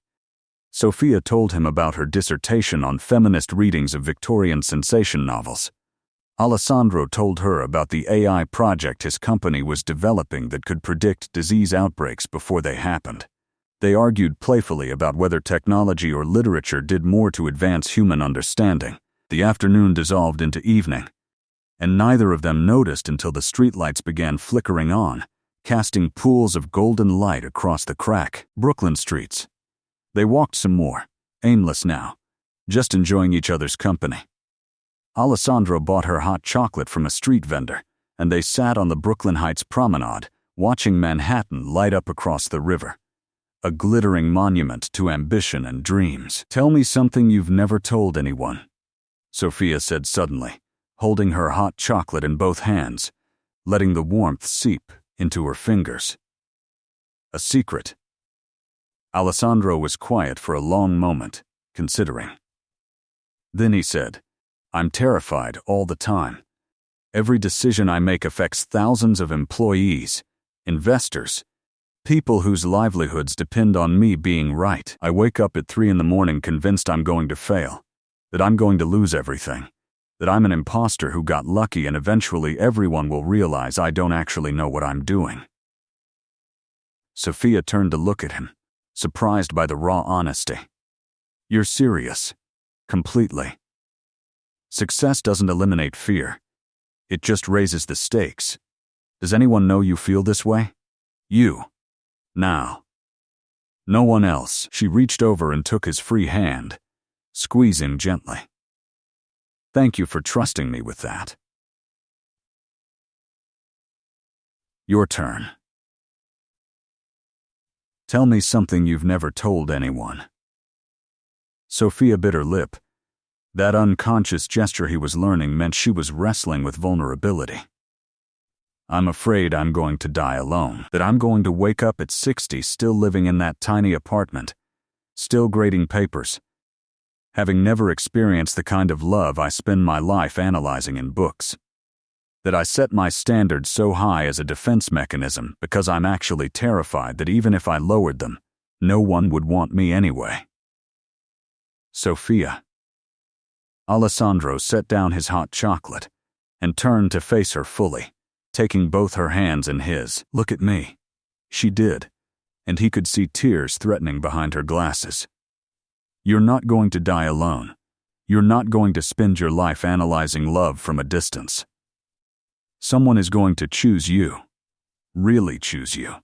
[SPEAKER 1] Sophia told him about her dissertation on feminist readings of Victorian sensation novels. Alessandro told her about the AI project his company was developing that could predict disease outbreaks before they happened. They argued playfully about whether technology or literature did more to advance human understanding. The afternoon dissolved into evening, and neither of them noticed until the streetlights began flickering on, casting pools of golden light across the cracked Brooklyn streets. They walked some more, aimless now, just enjoying each other's company. Alessandro bought her hot chocolate from a street vendor, and they sat on the Brooklyn Heights promenade, watching Manhattan light up across the river. A glittering monument to ambition and dreams. Tell me something you've never told anyone, Sophia said suddenly, holding her hot chocolate in both hands, letting the warmth seep into her fingers. A secret. Alessandro was quiet for a long moment, considering. Then he said, I'm terrified all the time. Every decision I make affects thousands of employees, investors, people whose livelihoods depend on me being right. I wake up at 3 a.m. convinced I'm going to fail, that I'm going to lose everything, that I'm an imposter who got lucky and eventually everyone will realize I don't actually know what I'm doing. Sophia turned to look at him, surprised by the raw honesty. You're serious. Completely. Success doesn't eliminate fear. It just raises the stakes. Does anyone know you feel this way? You. Now. No one else. She reached over and took his free hand, squeezing gently. Thank you for trusting me with that. Your turn. Tell me something you've never told anyone. Sophia bit her lip. That unconscious gesture he was learning meant she was wrestling with vulnerability. I'm afraid I'm going to die alone, that I'm going to wake up at 60 still living in that tiny apartment, still grading papers, having never experienced the kind of love I spend my life analyzing in books. That I set my standards so high as a defense mechanism because I'm actually terrified that even if I lowered them, no one would want me anyway. Sophia. Alessandro set down his hot chocolate and turned to face her fully, taking both her hands in his. Look at me. She did, and he could see tears threatening behind her glasses. You're not going to die alone. You're not going to spend your life analyzing love from a distance. Someone is going to choose you, really choose you,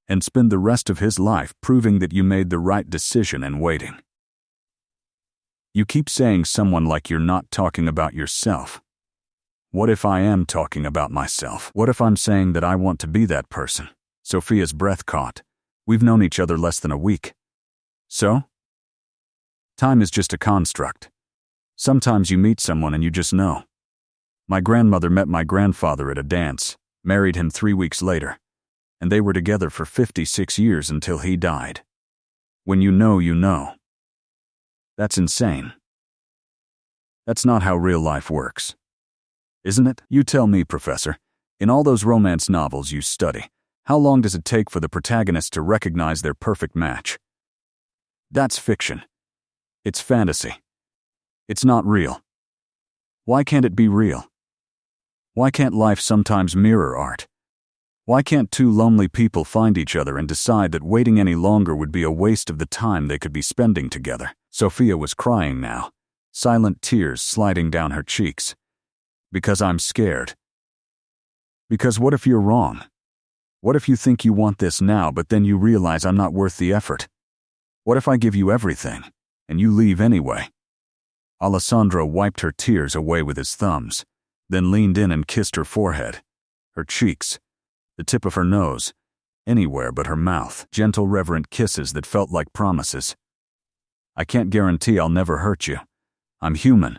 [SPEAKER 1] and spend the rest of his life proving that you made the right decision and waiting. You keep saying someone like you're not talking about yourself. What if I am talking about myself? What if I'm saying that I want to be that person? Sophia's breath caught. We've known each other less than a week. So? Time is just a construct. Sometimes you meet someone and you just know. My grandmother met my grandfather at a dance, married him 3 weeks later, and they were together for 56 years until he died. When you know, you know. That's insane. That's not how real life works. Isn't it? You tell me, Professor. In all those romance novels you study, how long does it take for the protagonist to recognize their perfect match? That's fiction. It's fantasy. It's not real. Why can't it be real? Why can't life sometimes mirror art? Why can't two lonely people find each other and decide that waiting any longer would be a waste of the time they could be spending together? Sophia was crying now, silent tears sliding down her cheeks. Because I'm scared. Because what if you're wrong? What if you think you want this now, but then you realize I'm not worth the effort? What if I give you everything, and you leave anyway? Alessandro wiped her tears away with his thumbs, then leaned in and kissed her forehead, her cheeks, the tip of her nose, anywhere but her mouth, gentle reverent kisses that felt like promises. I can't guarantee I'll never hurt you. I'm human.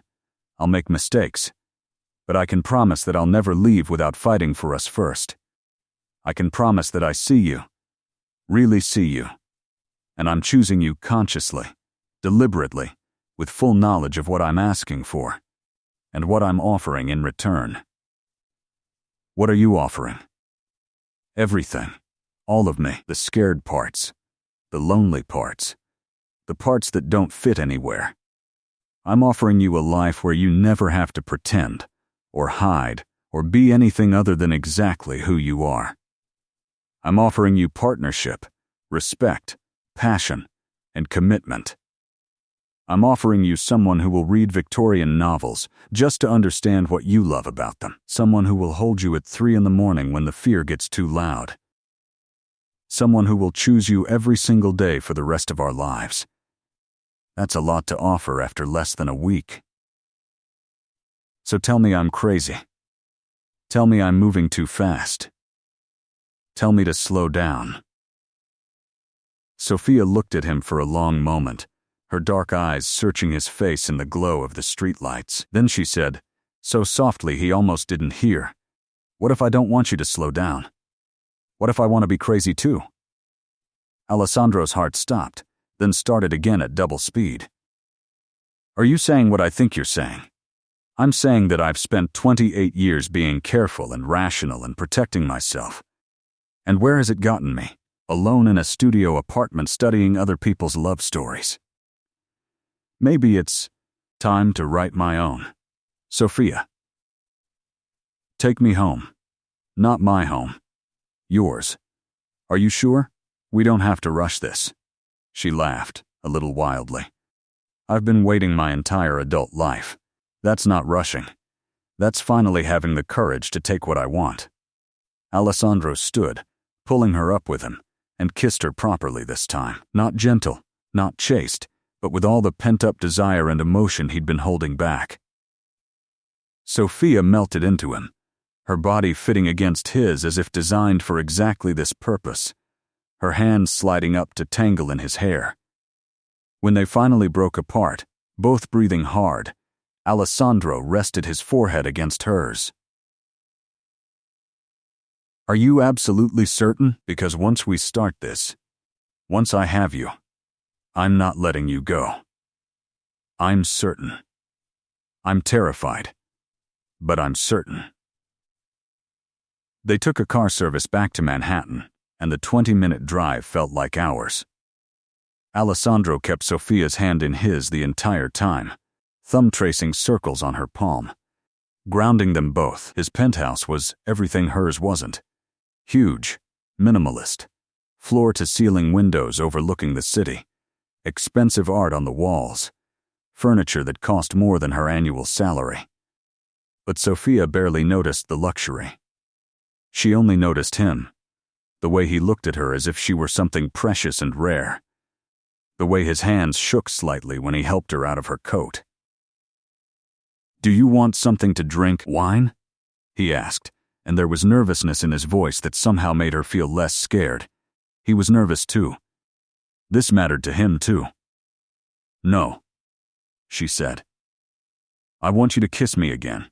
[SPEAKER 1] I'll make mistakes. But I can promise that I'll never leave without fighting for us first. I can promise that I see you, really see you, and I'm choosing you consciously, deliberately, with full knowledge of what I'm asking for, and what I'm offering in return. What are you offering? Everything. All of me. The scared parts. The lonely parts. The parts that don't fit anywhere. I'm offering you a life where you never have to pretend, or hide, or be anything other than exactly who you are. I'm offering you partnership, respect, passion, and commitment. I'm offering you someone who will read Victorian novels just to understand what you love about them. Someone who will hold you at 3 a.m. when the fear gets too loud. Someone who will choose you every single day for the rest of our lives. That's a lot to offer after less than a week. So tell me I'm crazy. Tell me I'm moving too fast. Tell me to slow down. Sophia looked at him for a long moment, her dark eyes searching his face in the glow of the streetlights. Then she said, so softly he almost didn't hear, what if I don't want you to slow down? What if I want to be crazy too? Alessandro's heart stopped, then started again at double speed. Are you saying what I think you're saying? I'm saying that I've spent 28 years being careful and rational and protecting myself. And where has it gotten me? Alone in a studio apartment studying other people's love stories. Maybe it's time to write my own. Sophia. Take me home. Not my home. Yours. Are you sure? We don't have to rush this. She laughed, a little wildly. I've been waiting my entire adult life. That's not rushing. That's finally having the courage to take what I want. Alessandro stood, pulling her up with him, and kissed her properly this time. Not gentle, not chaste, but with all the pent-up desire and emotion he'd been holding back. Sophia melted into him, her body fitting against his as if designed for exactly this purpose, her hands sliding up to tangle in his hair. When they finally broke apart, both breathing hard, Alessandro rested his forehead against hers. Are you absolutely certain? Because once we start this, once I have you, I'm not letting you go. I'm certain. I'm terrified, but I'm certain. They took a car service back to Manhattan, and the 20-minute drive felt like hours. Alessandro kept Sophia's hand in his the entire time, thumb tracing circles on her palm, grounding them both. His penthouse was everything hers wasn't. Huge, minimalist, floor-to-ceiling windows overlooking the city, expensive art on the walls, furniture that cost more than her annual salary. But Sophia barely noticed the luxury. She only noticed him, the way he looked at her as if she were something precious and rare, the way his hands shook slightly when he helped her out of her coat. Do you want something to drink? Wine? He asked, and there was nervousness in his voice that somehow made her feel less scared. He was nervous too. This mattered to him too. No, she said. I want you to kiss me again.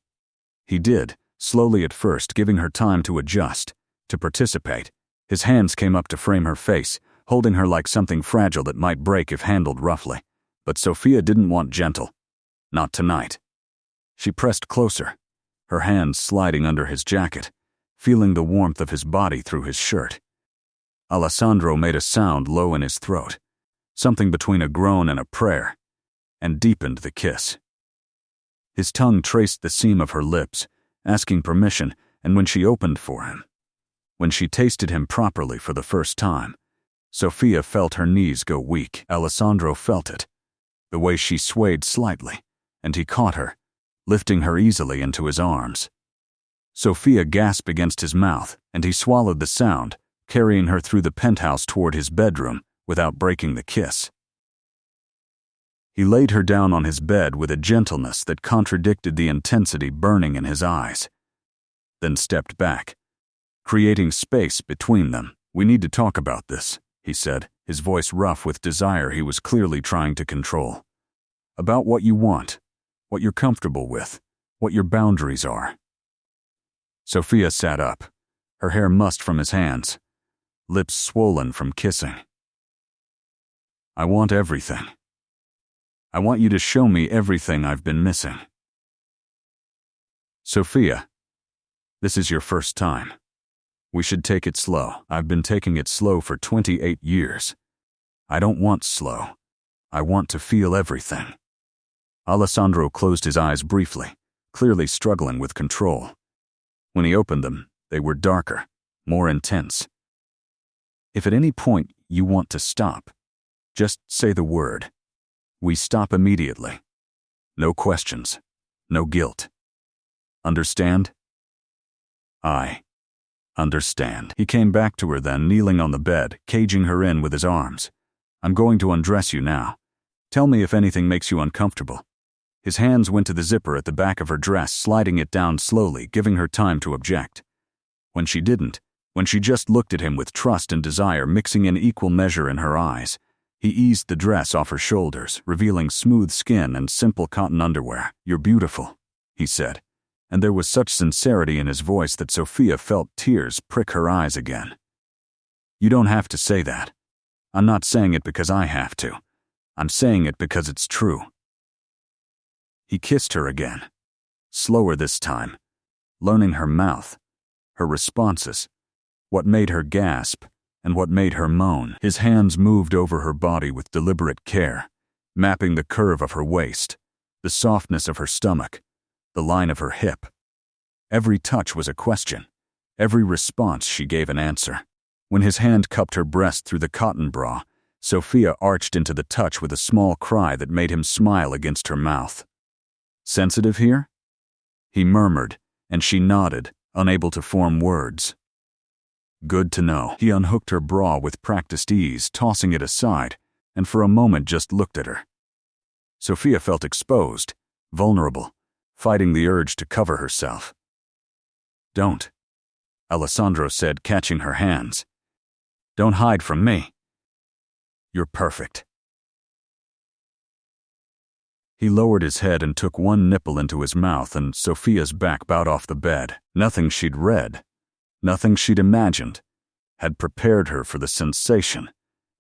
[SPEAKER 1] He did, slowly at first, giving her time to adjust, to participate. His hands came up to frame her face, holding her like something fragile that might break if handled roughly. But Sophia didn't want gentle. Not tonight. She pressed closer, her hands sliding under his jacket, feeling the warmth of his body through his shirt. Alessandro made a sound low in his throat, something between a groan and a prayer, and deepened the kiss. His tongue traced the seam of her lips, asking permission, and when she opened for him, when she tasted him properly for the first time, Sophia felt her knees go weak. Alessandro felt it, the way she swayed slightly, and he caught her, lifting her easily into his arms. Sophia gasped against his mouth, and he swallowed the sound, carrying her through the penthouse toward his bedroom without breaking the kiss. He laid her down on his bed with a gentleness that contradicted the intensity burning in his eyes, then stepped back, creating space between them. We need to talk about this, he said, his voice rough with desire he was clearly trying to control. About what you want, what you're comfortable with, what your boundaries are. Sophia sat up, her hair mussed from his hands, lips swollen from kissing. I want everything. I want you to show me everything I've been missing. Sophia, this is your first time. We should take it slow. I've been taking it slow for 28 years. I don't want slow. I want to feel everything. Alessandro closed his eyes briefly, clearly struggling with control. When he opened them, they were darker, more intense. If at any point you want to stop, just say the word. We stop immediately. No questions, no guilt. Understand? I understand. He came back to her then, kneeling on the bed, caging her in with his arms. I'm going to undress you now. Tell me if anything makes you uncomfortable. His hands went to the zipper at the back of her dress, sliding it down slowly, giving her time to object. When she didn't, when she just looked at him with trust and desire mixing in equal measure in her eyes, he eased the dress off her shoulders, revealing smooth skin and simple cotton underwear. You're beautiful, he said, and there was such sincerity in his voice that Sophia felt tears prick her eyes again. You don't have to say that. I'm not saying it because I have to. I'm saying it because it's true. He kissed her again, slower this time, learning her mouth, her responses, what made her gasp, and what made her moan. His hands moved over her body with deliberate care, mapping the curve of her waist, the softness of her stomach, the line of her hip. Every touch was a question. Every response she gave an answer. When his hand cupped her breast through the cotton bra, Sophia arched into the touch with a small cry that made him smile against her mouth. "Sensitive here?" he murmured, and she nodded, unable to form words. "Good to know." He unhooked her bra with practiced ease, tossing it aside, and for a moment just looked at her. Sophia felt exposed, vulnerable, fighting the urge to cover herself. "Don't," Alessandro said, catching her hands. "Don't hide from me. You're perfect." He lowered his head and took one nipple into his mouth, and Sophia's back bowed off the bed. Nothing she'd read, nothing she'd imagined, had prepared her for the sensation,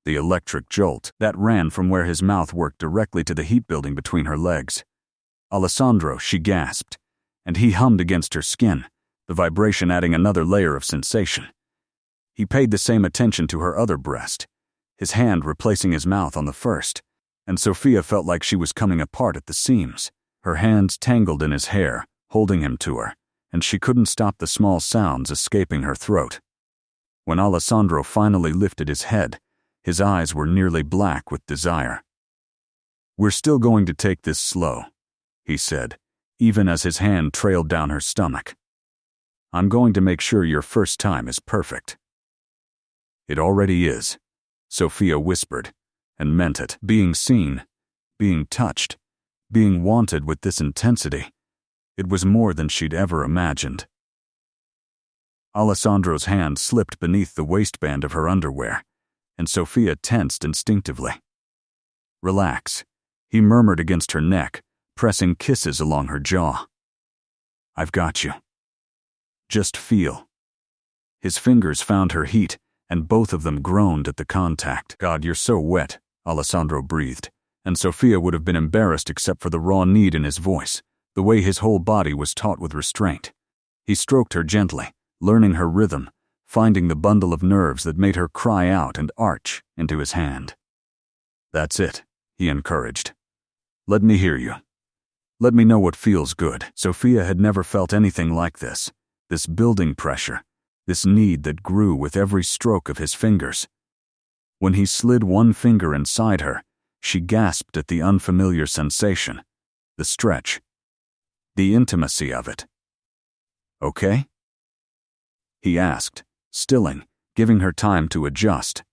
[SPEAKER 1] the electric jolt that ran from where his mouth worked directly to the heat building between her legs. "Alessandro," she gasped, and he hummed against her skin, the vibration adding another layer of sensation. He paid the same attention to her other breast, his hand replacing his mouth on the first, and Sophia felt like she was coming apart at the seams. Her hands tangled in his hair, holding him to her, and she couldn't stop the small sounds escaping her throat. When Alessandro finally lifted his head, his eyes were nearly black with desire. "We're still going to take this slow," he said, even as his hand trailed down her stomach. "I'm going to make sure your first time is perfect." "It already is," Sophia whispered, and meant it. Being seen, being touched, being wanted with this intensity, it was more than she'd ever imagined. Alessandro's hand slipped beneath the waistband of her underwear, and Sophia tensed instinctively. "Relax," he murmured against her neck, pressing kisses along her jaw. "I've got you. Just feel." His fingers found her heat, and both of them groaned at the contact. "God, you're so wet," Alessandro breathed, and Sophia would have been embarrassed except for the raw need in his voice, the way his whole body was taut with restraint. He stroked her gently, learning her rhythm, finding the bundle of nerves that made her cry out and arch into his hand. "That's it," he encouraged. "Let me hear you. Let me know what feels good." Sophia had never felt anything like this building pressure, this need that grew with every stroke of his fingers. When he slid one finger inside her, she gasped at the unfamiliar sensation, the stretch, the intimacy of it. "Okay?" he asked, stilling, giving her time to adjust.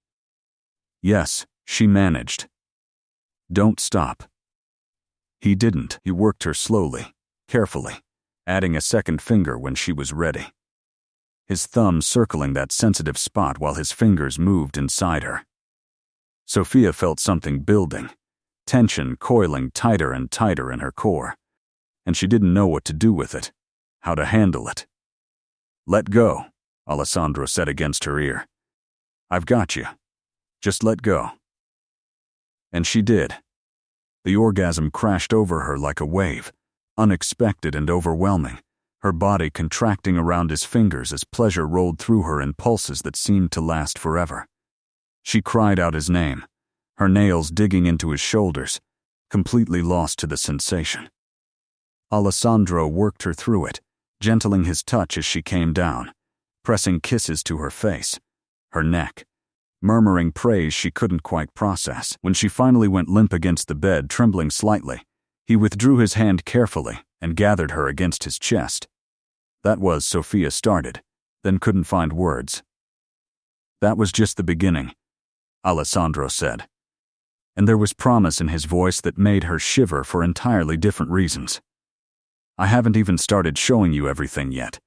[SPEAKER 1] "Yes," she managed. "Don't stop." He didn't. He worked her slowly, carefully, adding a second finger when she was ready, his thumb circling that sensitive spot while his fingers moved inside her. Sophia felt something building, tension coiling tighter and tighter in her core, and she didn't know what to do with it, how to handle it. "Let go," Alessandro said against her ear. "I've got you. Just let go." And she did. The orgasm crashed over her like a wave, unexpected and overwhelming, her body contracting around his fingers as pleasure rolled through her in pulses that seemed to last forever. She cried out his name, her nails digging into his shoulders, completely lost to the sensation. Alessandro worked her through it, gentling his touch as she came down, pressing kisses to her face, her neck, murmuring praise she couldn't quite process. When she finally went limp against the bed, trembling slightly, he withdrew his hand carefully and gathered her against his chest. That was, Sophia started, then couldn't find words. "That was just the beginning," Alessandro said. And there was promise in his voice that made her shiver for entirely different reasons. "I haven't even started showing you everything yet."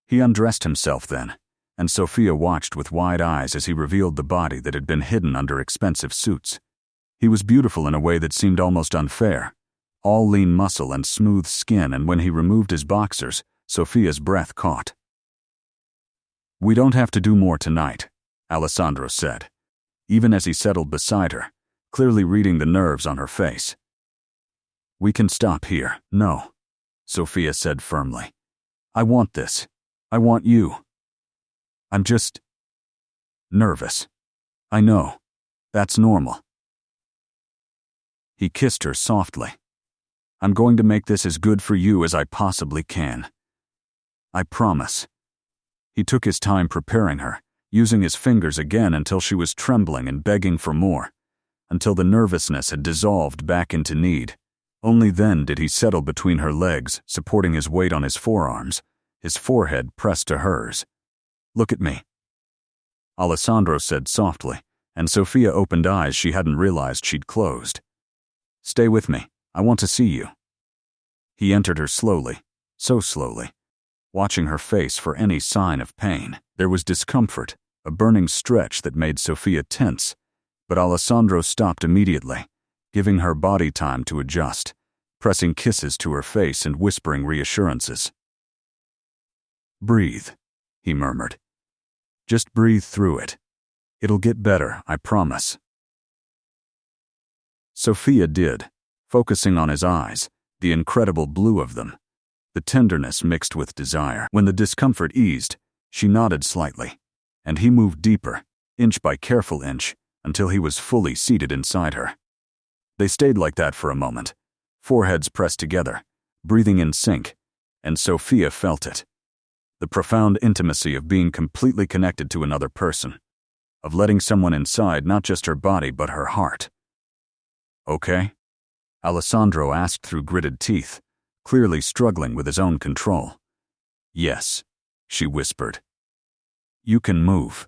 [SPEAKER 1] He undressed himself then, and Sophia watched with wide eyes as he revealed the body that had been hidden under expensive suits. He was beautiful in a way that seemed almost unfair, all lean muscle and smooth skin, and when he removed his boxers, Sophia's breath caught. "We don't have to do more tonight," Alessandro said, even as he settled beside her, clearly reading the nerves on her face. "We can stop here." "No," Sophia said firmly. "I want this. I want you. I'm just nervous. I know. That's normal." He kissed her softly. "I'm going to make this as good for you as I possibly can. I promise." He took his time preparing her, using his fingers again until she was trembling and begging for more, until the nervousness had dissolved back into need. Only then did he settle between her legs, supporting his weight on his forearms, his forehead pressed to hers. "Look at me," Alessandro said softly, and Sophia opened eyes she hadn't realized she'd closed. "Stay with me. I want to see you." He entered her slowly, so slowly, watching her face for any sign of pain. There was discomfort, a burning stretch that made Sophia tense, but Alessandro stopped immediately, giving her body time to adjust, pressing kisses to her face and whispering reassurances. "Breathe," he murmured. "Just breathe through it. It'll get better, I promise." Sophia did, focusing on his eyes, the incredible blue of them, the tenderness mixed with desire. When the discomfort eased, she nodded slightly, and he moved deeper, inch by careful inch, until he was fully seated inside her. They stayed like that for a moment, foreheads pressed together, breathing in sync, and Sophia felt it. The profound intimacy of being completely connected to another person, of letting someone inside not just her body but her heart. "Okay?" Alessandro asked through gritted teeth, clearly struggling with his own control. "Yes," she whispered. "You can move."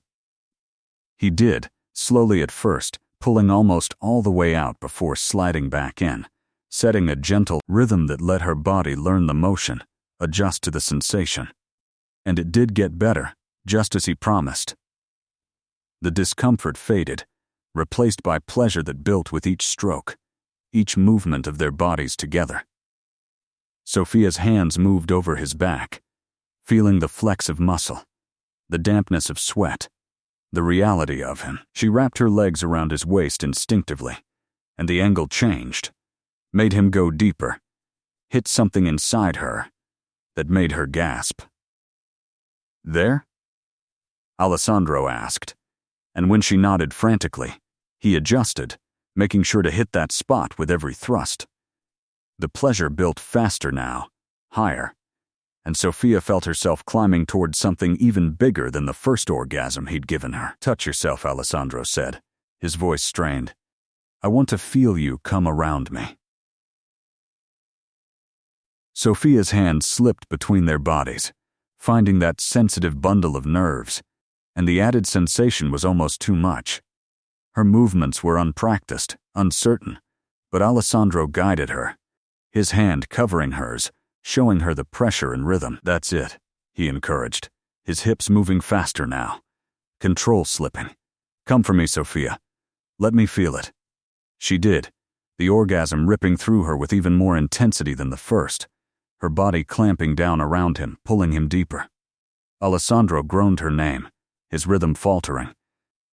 [SPEAKER 1] He did, slowly at first, pulling almost all the way out before sliding back in, setting a gentle rhythm that let her body learn the motion, adjust to the sensation. And it did get better, just as he promised. The discomfort faded, replaced by pleasure that built with each stroke, each movement of their bodies together. Sophia's hands moved over his back, feeling the flex of muscle, the dampness of sweat, the reality of him. She wrapped her legs around his waist instinctively, and the angle changed, made him go deeper, hit something inside her that made her gasp. "There?" Alessandro asked, and when she nodded frantically, he adjusted, making sure to hit that spot with every thrust. The pleasure built faster now, higher, and Sophia felt herself climbing towards something even bigger than the first orgasm he'd given her. "Touch yourself," Alessandro said, his voice strained. "I want to feel you come around me." Sophia's hand slipped between their bodies, finding that sensitive bundle of nerves, and the added sensation was almost too much. Her movements were unpracticed, uncertain, but Alessandro guided her, his hand covering hers, showing her the pressure and rhythm. "That's it," he encouraged, his hips moving faster now, control slipping. "Come for me, Sophia. Let me feel it." She did, the orgasm ripping through her with even more intensity than the first, her body clamping down around him, pulling him deeper. Alessandro groaned her name, his rhythm faltering,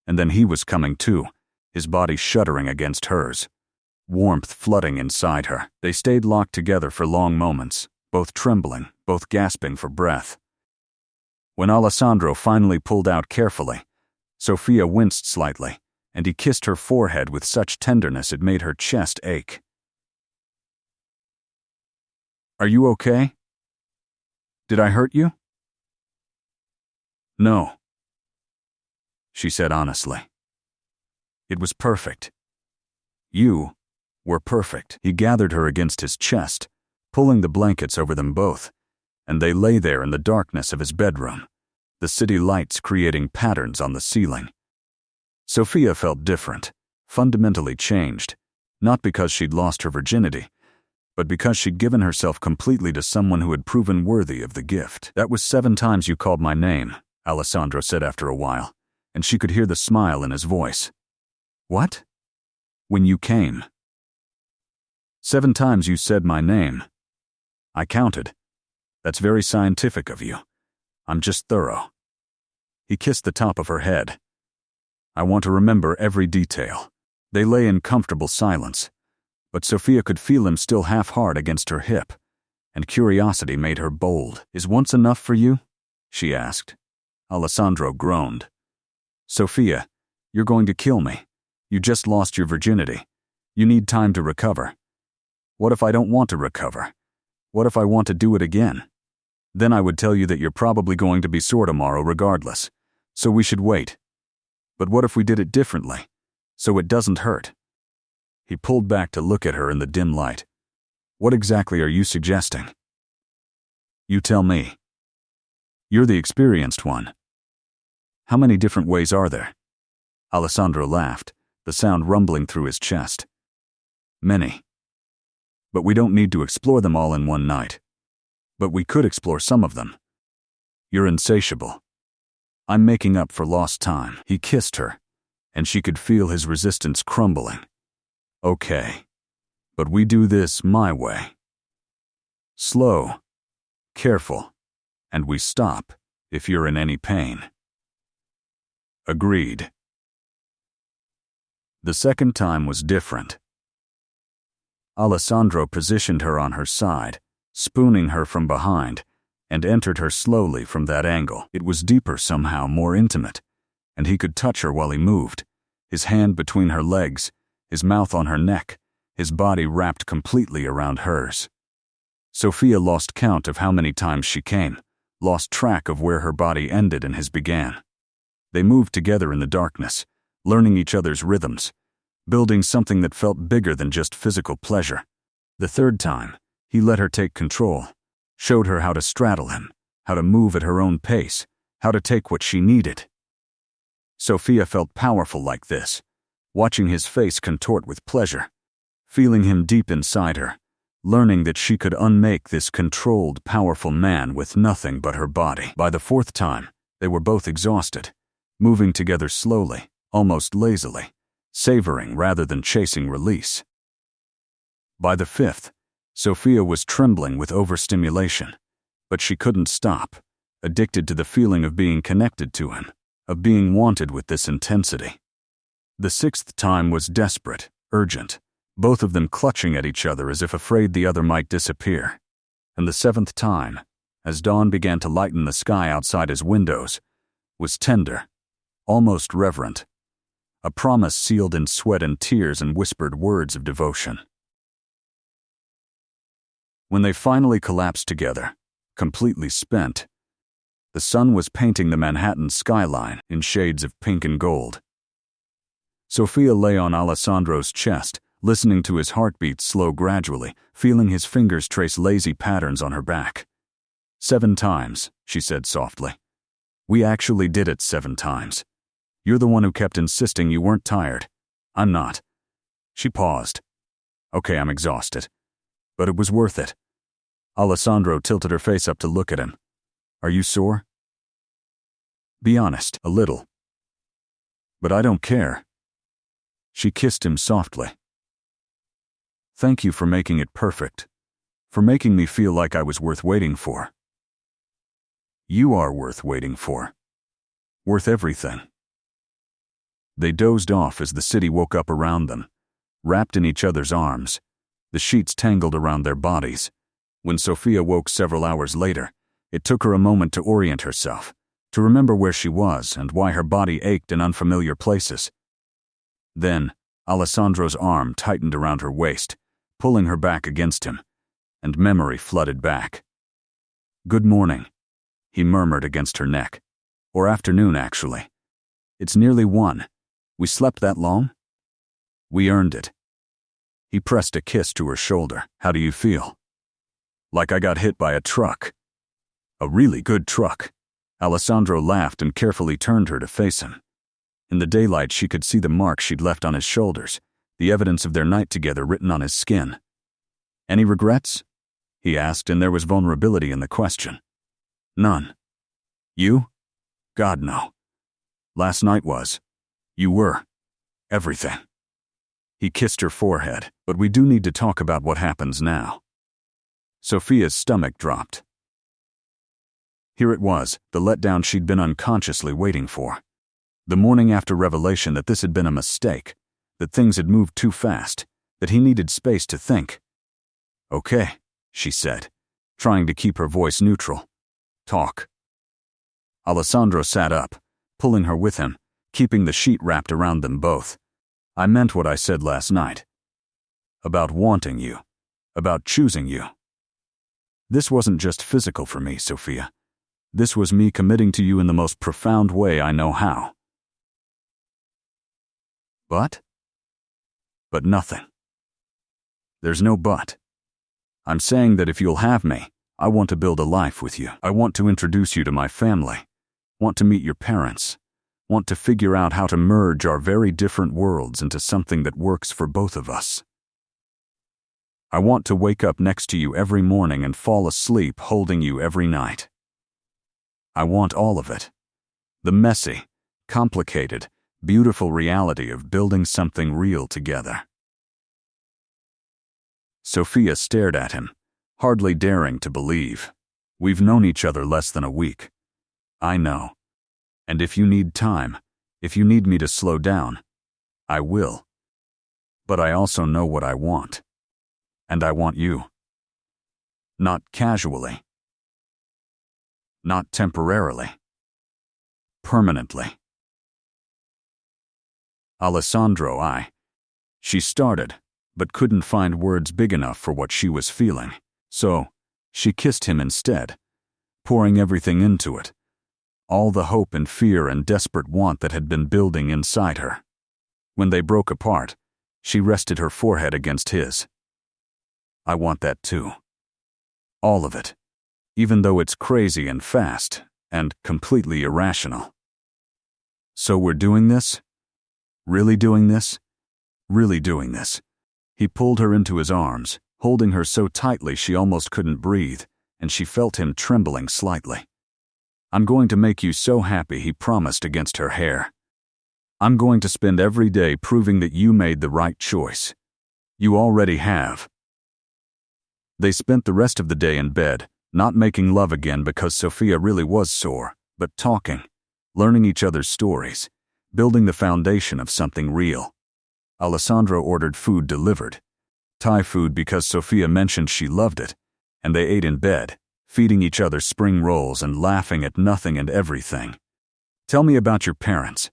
[SPEAKER 1] and then he was coming too, his body shuddering against hers, warmth flooding inside her. They stayed locked together for long moments, both trembling, both gasping for breath. When Alessandro finally pulled out carefully, Sophia winced slightly, and he kissed her forehead with such tenderness it made her chest ache. "Are you okay? Did I hurt you?" "No," she said honestly. "It was perfect. You were perfect." He gathered her against his chest, pulling the blankets over them both, and they lay there in the darkness of his bedroom, the city lights creating patterns on the ceiling. Sophia felt different, fundamentally changed, not because she'd lost her virginity, but because she'd given herself completely to someone who had proven worthy of the gift. "That was 7 times you called my name," Alessandro said after a while, and she could hear the smile in his voice. "What?" "When you came. 7 times you said my name. I counted. That's very scientific of you. I'm just thorough." He kissed the top of her head. "I want to remember every detail." They lay in comfortable silence, but Sophia could feel him still half hard against her hip, and curiosity made her bold. "Is once enough for you?" she asked. Alessandro groaned. "Sophia, you're going to kill me. You just lost your virginity. You need time to recover." "What if I don't want to recover? What if I want to do it again? Then I would tell you that you're probably going to be sore tomorrow regardless. So we should wait. But what if we did it differently, so it doesn't hurt? He pulled back to look at her in the dim light. What exactly are you suggesting? You tell me. You're the experienced one. How many different ways are there? Alessandro laughed, the sound rumbling through his chest. Many. But we don't need to explore them all in one night. But we could explore some of them. You're insatiable. I'm making up for lost time. He kissed her, and she could feel his resistance crumbling. Okay, but we do this my way. Slow, careful, and we stop if you're in any pain. Agreed. The second time was different. Alessandro positioned her on her side, spooning her from behind, and entered her slowly from that angle. It was deeper somehow, more intimate, and he could touch her while he moved, his hand between her legs, his mouth on her neck, his body wrapped completely around hers. Sophia lost count of how many times she came, lost track of where her body ended and his began. They moved together in the darkness, learning each other's rhythms, building something that felt bigger than just physical pleasure. The third time, he let her take control, showed her how to straddle him, how to move at her own pace, how to take what she needed. Sophia felt powerful like this, watching his face contort with pleasure, feeling him deep inside her, learning that she could unmake this controlled, powerful man with nothing but her body. By the fourth time, they were both exhausted, moving together slowly, almost lazily, savoring rather than chasing release. By the fifth, Sophia was trembling with overstimulation, but she couldn't stop, addicted to the feeling of being connected to him, of being wanted with this intensity. The sixth time was desperate, urgent, both of them clutching at each other as if afraid the other might disappear. And the seventh time, as dawn began to lighten the sky outside his windows, was tender, almost reverent, a promise sealed in sweat and tears and whispered words of devotion. When they finally collapsed together, completely spent, the sun was painting the Manhattan skyline in shades of pink and gold. Sophia lay on Alessandro's chest, listening to his heartbeat slow gradually, feeling his fingers trace lazy patterns on her back. 7 times, she said softly. We actually did it 7 times. You're the one who kept insisting you weren't tired. I'm not. She paused. Okay, I'm exhausted. But it was worth it. Alessandro tilted her face up to look at him. Are you sore? Be honest, a little. But I don't care. She kissed him softly. Thank you for making it perfect, for making me feel like I was worth waiting for. You are worth waiting for. Worth everything. They dozed off as the city woke up around them, wrapped in each other's arms, the sheets tangled around their bodies. When Sophia woke several hours later, it took her a moment to orient herself, to remember where she was and why her body ached in unfamiliar places. Then, Alessandro's arm tightened around her waist, pulling her back against him, and memory flooded back. Good morning, he murmured against her neck. Or afternoon, actually. It's nearly 1. We slept that long? We earned it. He pressed a kiss to her shoulder. How do you feel? Like I got hit by a truck. A really good truck. Alessandro laughed and carefully turned her to face him. In the daylight, she could see the marks she'd left on his shoulders, the evidence of their night together written on his skin. Any regrets? He asked, and there was vulnerability in the question. None. You? God, no. Last night was. You were. Everything. He kissed her forehead. But we do need to talk about what happens now. Sophia's stomach dropped. Here it was, the letdown she'd been unconsciously waiting for. The morning after revelation that this had been a mistake, that things had moved too fast, that he needed space to think. Okay, she said, trying to keep her voice neutral. Talk. Alessandro sat up, pulling her with him, keeping the sheet wrapped around them both. I meant what I said last night. About wanting you. About choosing you. This wasn't just physical for me, Sophia. This was me committing to you in the most profound way I know how. But nothing. There's no but. I'm saying that if you'll have me, I want to build a life with you. I want to introduce you to my family. Want to meet your parents. Want to figure out how to merge our very different worlds into something that works for both of us. I want to wake up next to you every morning and fall asleep holding you every night. I want all of it. The messy, complicated, beautiful reality of building something real together. Sophia stared at him, hardly daring to believe. We've known each other less than a week. I know. And if you need time, if you need me to slow down, I will. But I also know what I want. And I want you. Not casually. Not temporarily. Permanently. Alessandro, She started, but couldn't find words big enough for what she was feeling. So, she kissed him instead, pouring everything into it. All the hope and fear and desperate want that had been building inside her. When they broke apart, she rested her forehead against his. I want that too. All of it. Even though it's crazy and fast, and completely irrational. So we're doing this? Really doing this? Really doing this. He pulled her into his arms, holding her so tightly she almost couldn't breathe, and she felt him trembling slightly. I'm going to make you so happy, he promised against her hair. I'm going to spend every day proving that you made the right choice. You already have. They spent the rest of the day in bed, not making love again because Sophia really was sore, but talking, learning each other's stories, building the foundation of something real. Alessandro ordered food delivered. Thai food because Sophia mentioned she loved it, and they ate in bed, feeding each other spring rolls and laughing at nothing and everything. Tell me about your parents,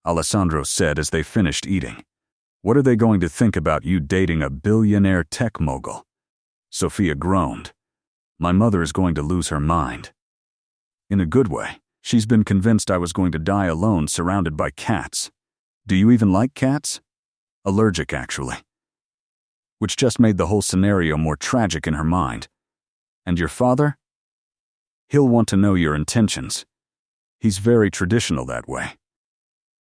[SPEAKER 1] Alessandro said as they finished eating. What are they going to think about you dating a billionaire tech mogul? Sophia groaned. My mother is going to lose her mind. In a good way. She's been convinced I was going to die alone surrounded by cats. Do you even like cats? Allergic, actually. Which just made the whole scenario more tragic in her mind. And your father? He'll want to know your intentions. He's very traditional that way.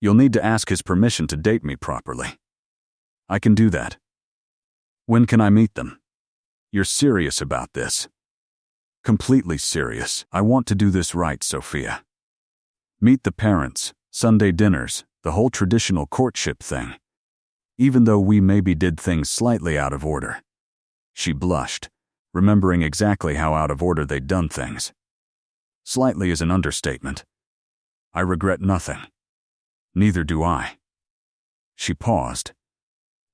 [SPEAKER 1] You'll need to ask his permission to date me properly. I can do that. When can I meet them? You're serious about this? Completely serious. I want to do this right, Sophia. Meet the parents, Sunday dinners, the whole traditional courtship thing. Even though we maybe did things slightly out of order. She blushed, remembering exactly how out of order they'd done things. Slightly is an understatement. I regret nothing. Neither do I. She paused.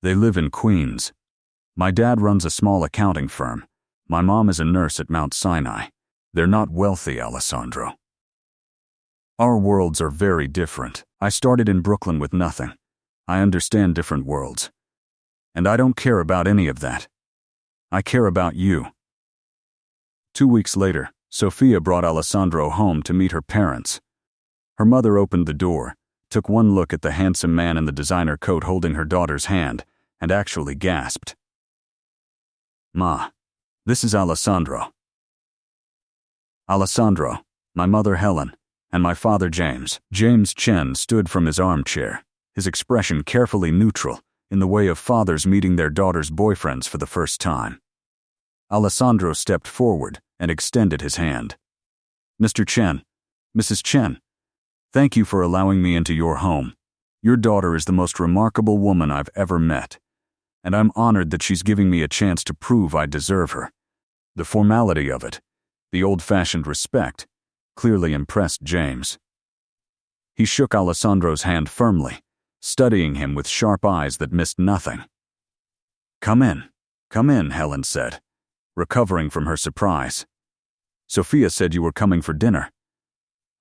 [SPEAKER 1] They live in Queens. My dad runs a small accounting firm. My mom is a nurse at Mount Sinai. They're not wealthy, Alessandro. Our worlds are very different. I started in Brooklyn with nothing. I understand different worlds. And I don't care about any of that. I care about you. 2 weeks later, Sophia brought Alessandro home to meet her parents. Her mother opened the door, took one look at the handsome man in the designer coat holding her daughter's hand, and actually gasped. Ma, this is Alessandro. Alessandro, my mother Helen, and my father James. James Chen stood from his armchair, his expression carefully neutral, in the way of fathers meeting their daughters' boyfriends for the first time. Alessandro stepped forward and extended his hand. Mr. Chen, Mrs. Chen, thank you for allowing me into your home. Your daughter is the most remarkable woman I've ever met, and I'm honored that she's giving me a chance to prove I deserve her. The formality of it, the old-fashioned respect, clearly impressed James. He shook Alessandro's hand firmly, studying him with sharp eyes that missed nothing. Come in, Helen said, recovering from her surprise. Sophia said you were coming for dinner.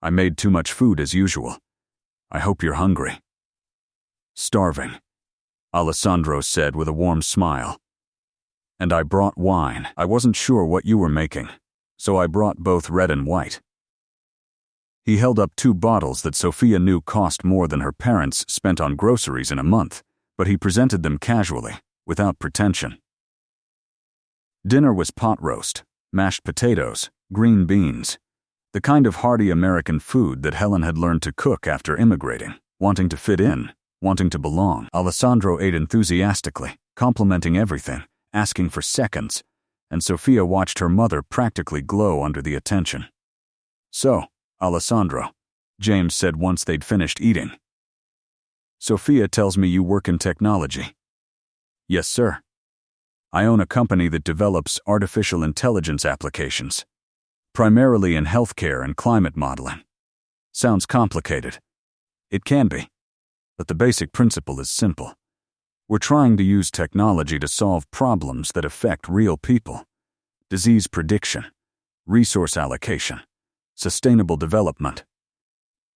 [SPEAKER 1] I made too much food as usual. I hope you're hungry. Starving, Alessandro said with a warm smile. And I brought wine. I wasn't sure what you were making, so I brought both red and white. He held up 2 bottles that Sophia knew cost more than her parents spent on groceries in a month, but he presented them casually, without pretension. Dinner was pot roast, mashed potatoes, green beans, the kind of hearty American food that Helen had learned to cook after immigrating, wanting to fit in, wanting to belong. Alessandro ate enthusiastically, complimenting everything, asking for seconds, and Sophia watched her mother practically glow under the attention. "So, Alessandro," James said once they'd finished eating. "Sophia tells me you work in technology." "Yes, sir. I own a company that develops artificial intelligence applications, primarily in healthcare and climate modeling. Sounds complicated. It can be, but the basic principle is simple. We're trying to use technology to solve problems that affect real people: disease prediction, resource allocation, sustainable development.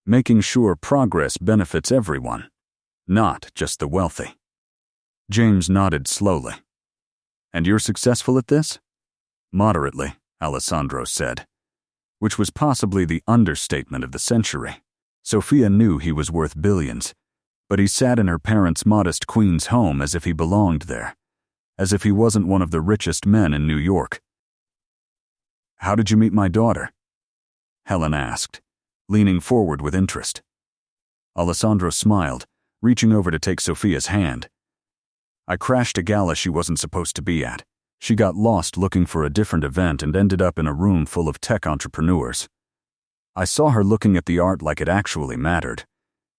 [SPEAKER 1] Making sure progress benefits everyone, not just the wealthy." James nodded slowly. "And you're successful at this?" "Moderately," Alessandro said, which was possibly the understatement of the century. Sophia knew he was worth billions, but he sat in her parents' modest Queens home as if he belonged there, as if he wasn't one of the richest men in New York. "How did you meet my daughter?" Helen asked, leaning forward with interest. Alessandro smiled, reaching over to take Sophia's hand. "I crashed a gala she wasn't supposed to be at. She got lost looking for a different event and ended up in a room full of tech entrepreneurs. I saw her looking at the art like it actually mattered,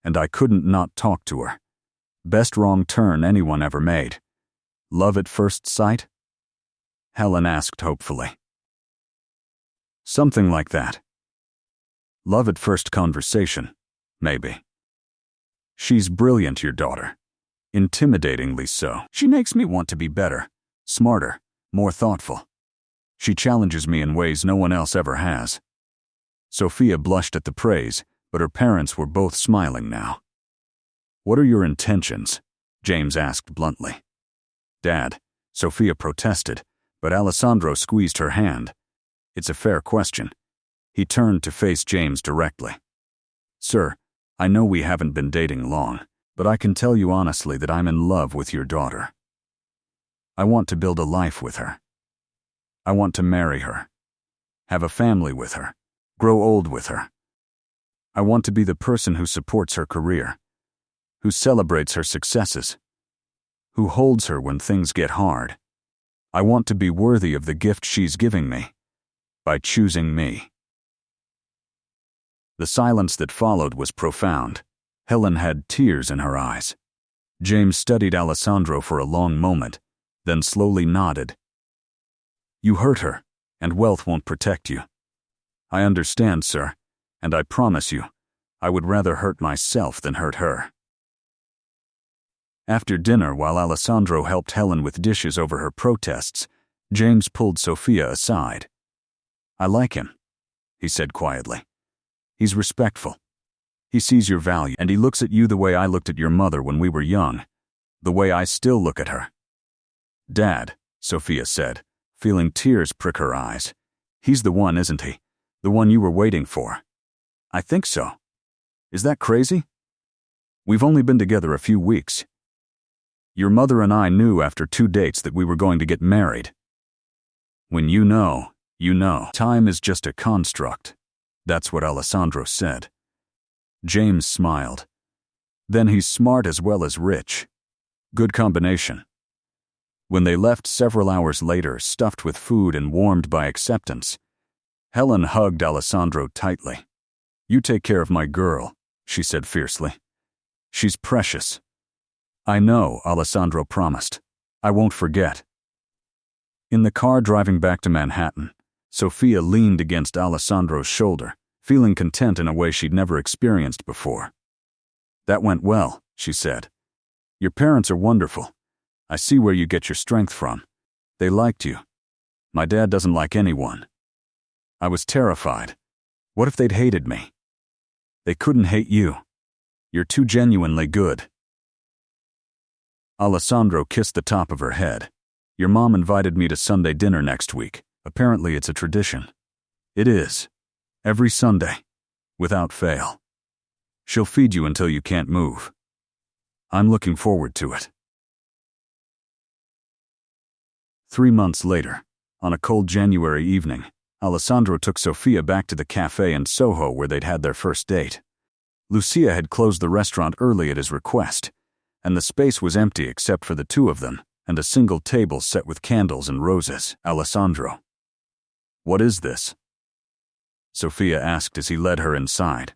[SPEAKER 1] and I couldn't not talk to her. Best wrong turn anyone ever made. Love at first sight?" Helen asked hopefully. "Something like that. Love at first conversation, maybe. She's brilliant, your daughter. Intimidatingly so. She makes me want to be better, smarter, more thoughtful. She challenges me in ways no one else ever has." Sophia blushed at the praise, but her parents were both smiling now. "What are your intentions?" James asked bluntly. "Dad," Sophia protested, but Alessandro squeezed her hand. "It's a fair question." He turned to face James directly. "Sir, I know we haven't been dating long, but I can tell you honestly that I'm in love with your daughter. I want to build a life with her. I want to marry her, have a family with her, grow old with her. I want to be the person who supports her career, who celebrates her successes, who holds her when things get hard. I want to be worthy of the gift she's giving me, by choosing me." The silence that followed was profound. Helen had tears in her eyes. James studied Alessandro for a long moment, then slowly nodded. "You hurt her, and wealth won't protect you. I understand, sir, and I promise you, I would rather hurt myself than hurt her." After dinner, while Alessandro helped Helen with dishes over her protests, James pulled Sophia aside. "I like him," he said quietly. "He's respectful. He sees your value, and he looks at you the way I looked at your mother when we were young, the way I still look at her." "Dad," Sophia said, feeling tears prick her eyes. "He's the one, isn't he? The one you were waiting for." "I think so. Is that crazy? We've only been together a few weeks. Your mother and I knew after 2 dates that we were going to get married. When you know, you know. Time is just a construct." That's what Alessandro said. James smiled. "Then he's smart as well as rich. Good combination." When they left several hours later, stuffed with food and warmed by acceptance, Helen hugged Alessandro tightly. "You take care of my girl," she said fiercely. "She's precious." "I know," Alessandro promised. "I won't forget." In the car driving back to Manhattan, Sophia leaned against Alessandro's shoulder, feeling content in a way she'd never experienced before. "That went well," she said. "Your parents are wonderful. I see where you get your strength from. They liked you. My dad doesn't like anyone. I was terrified. What if they'd hated me? They couldn't hate you. You're too genuinely good." Alessandro kissed the top of her head. "Your mom invited me to Sunday dinner next week. Apparently it's a tradition." "It is. Every Sunday. Without fail. She'll feed you until you can't move. I'm looking forward to it. 3 months later, on a cold January evening, Alessandro took Sofia back to the cafe in Soho where they'd had their first date. Lucia had closed the restaurant early at his request, and the space was empty except for the two of them and a single table set with candles and roses. Alessandro. What is this? Sofia asked as he led her inside.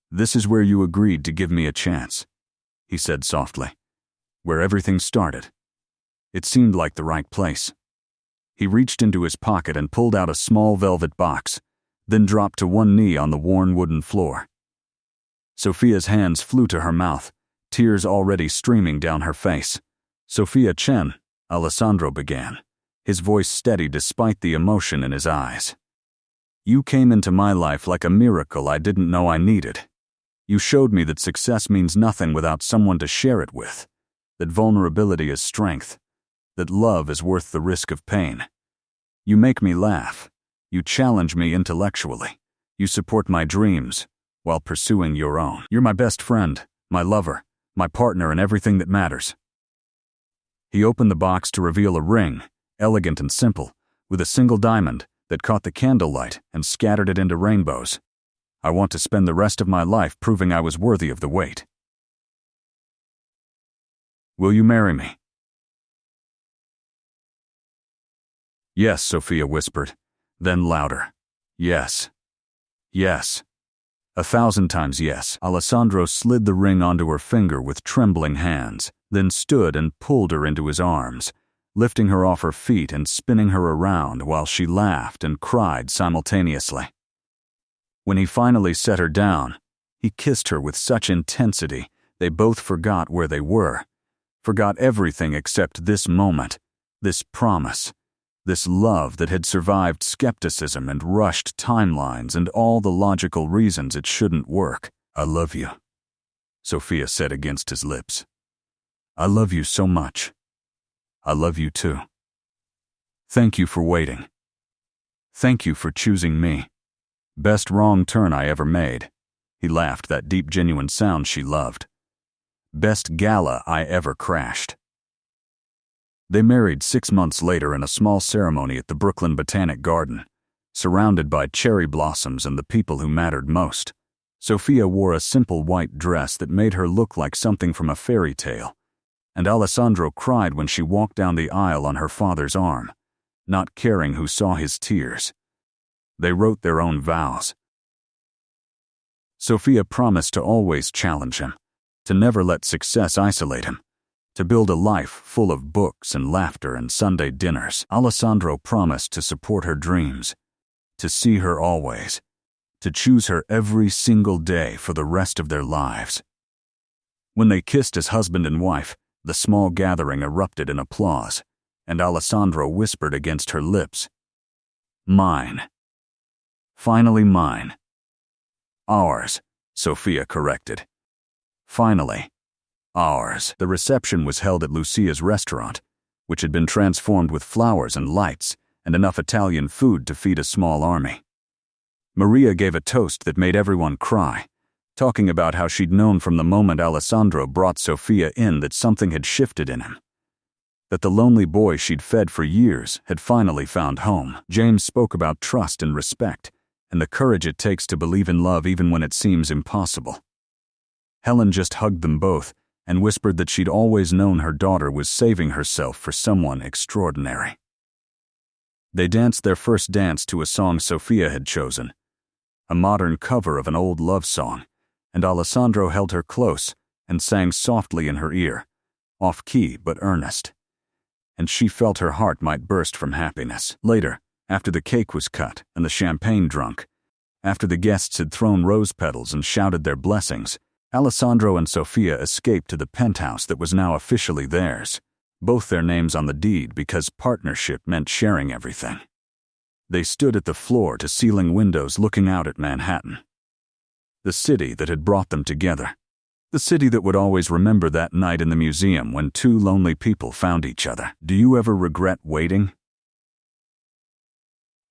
[SPEAKER 1] This is where you agreed to give me a chance, he said softly. Where everything started. It seemed like the right place. He reached into his pocket and pulled out a small velvet box, then dropped to one knee on the worn wooden floor. Sofia's hands flew to her mouth, tears already streaming down her face. Sofia Chen, Alessandro began, his voice steady despite the emotion in his eyes. You came into my life like a miracle I didn't know I needed. You showed me that success means nothing without someone to share it with, that vulnerability is strength, that love is worth the risk of pain. You make me laugh. You challenge me intellectually. You support my dreams while pursuing your own. You're my best friend, my lover, my partner in everything that matters. He opened the box to reveal a ring, elegant and simple, with a single diamond that caught the candlelight and scattered it into rainbows. I want to spend the rest of my life proving I was worthy of the wait. Will you marry me? Yes, Sofia whispered, then louder. Yes. Yes. 1,000 times yes. Alessandro slid the ring onto her finger with trembling hands, then stood and pulled her into his arms, lifting her off her feet and spinning her around while she laughed and cried simultaneously. When he finally set her down, he kissed her with such intensity they both forgot where they were, forgot everything except this moment, this promise, this love that had survived skepticism and rushed timelines and all the logical reasons it shouldn't work. I love you, Sofia said against his lips. I love you so much. I love you too. Thank you for waiting. Thank you for choosing me. Best wrong turn I ever made. He laughed, that deep, genuine sound she loved. Best gala I ever crashed. They married 6 months later in a small ceremony at the Brooklyn Botanic Garden, surrounded by cherry blossoms and the people who mattered most. Sofia wore a simple white dress that made her look like something from a fairy tale, and Alessandro cried when she walked down the aisle on her father's arm, not caring who saw his tears. They wrote their own vows. Sofia promised to always challenge him, to never let success isolate him, to build a life full of books and laughter and Sunday dinners. Alessandro promised to support her dreams, to see her always, to choose her every single day for the rest of their lives. When they kissed as husband and wife, the small gathering erupted in applause, and Alessandro whispered against her lips, "Mine. Finally mine." "Ours," Sofia corrected. "Finally. Ours." The reception was held at Lucia's restaurant, which had been transformed with flowers and lights and enough Italian food to feed a small army. Maria gave a toast that made everyone cry, talking about how she'd known from the moment Alessandro brought Sofia in that something had shifted in him, that the lonely boy she'd fed for years had finally found home. James spoke about trust and respect and the courage it takes to believe in love even when it seems impossible. Helen just hugged them both and whispered that she'd always known her daughter was saving herself for someone extraordinary. They danced their first dance to a song Sofia had chosen, a modern cover of an old love song, and Alessandro held her close and sang softly in her ear, off-key but earnest. And she felt her heart might burst from happiness. Later, after the cake was cut and the champagne drunk, after the guests had thrown rose petals and shouted their blessings, Alessandro and Sofia escaped to the penthouse that was now officially theirs, both their names on the deed because partnership meant sharing everything. They stood at the floor-to-ceiling windows looking out at Manhattan, the city that had brought them together, the city that would always remember that night in the museum when two lonely people found each other. "Do you ever regret waiting?"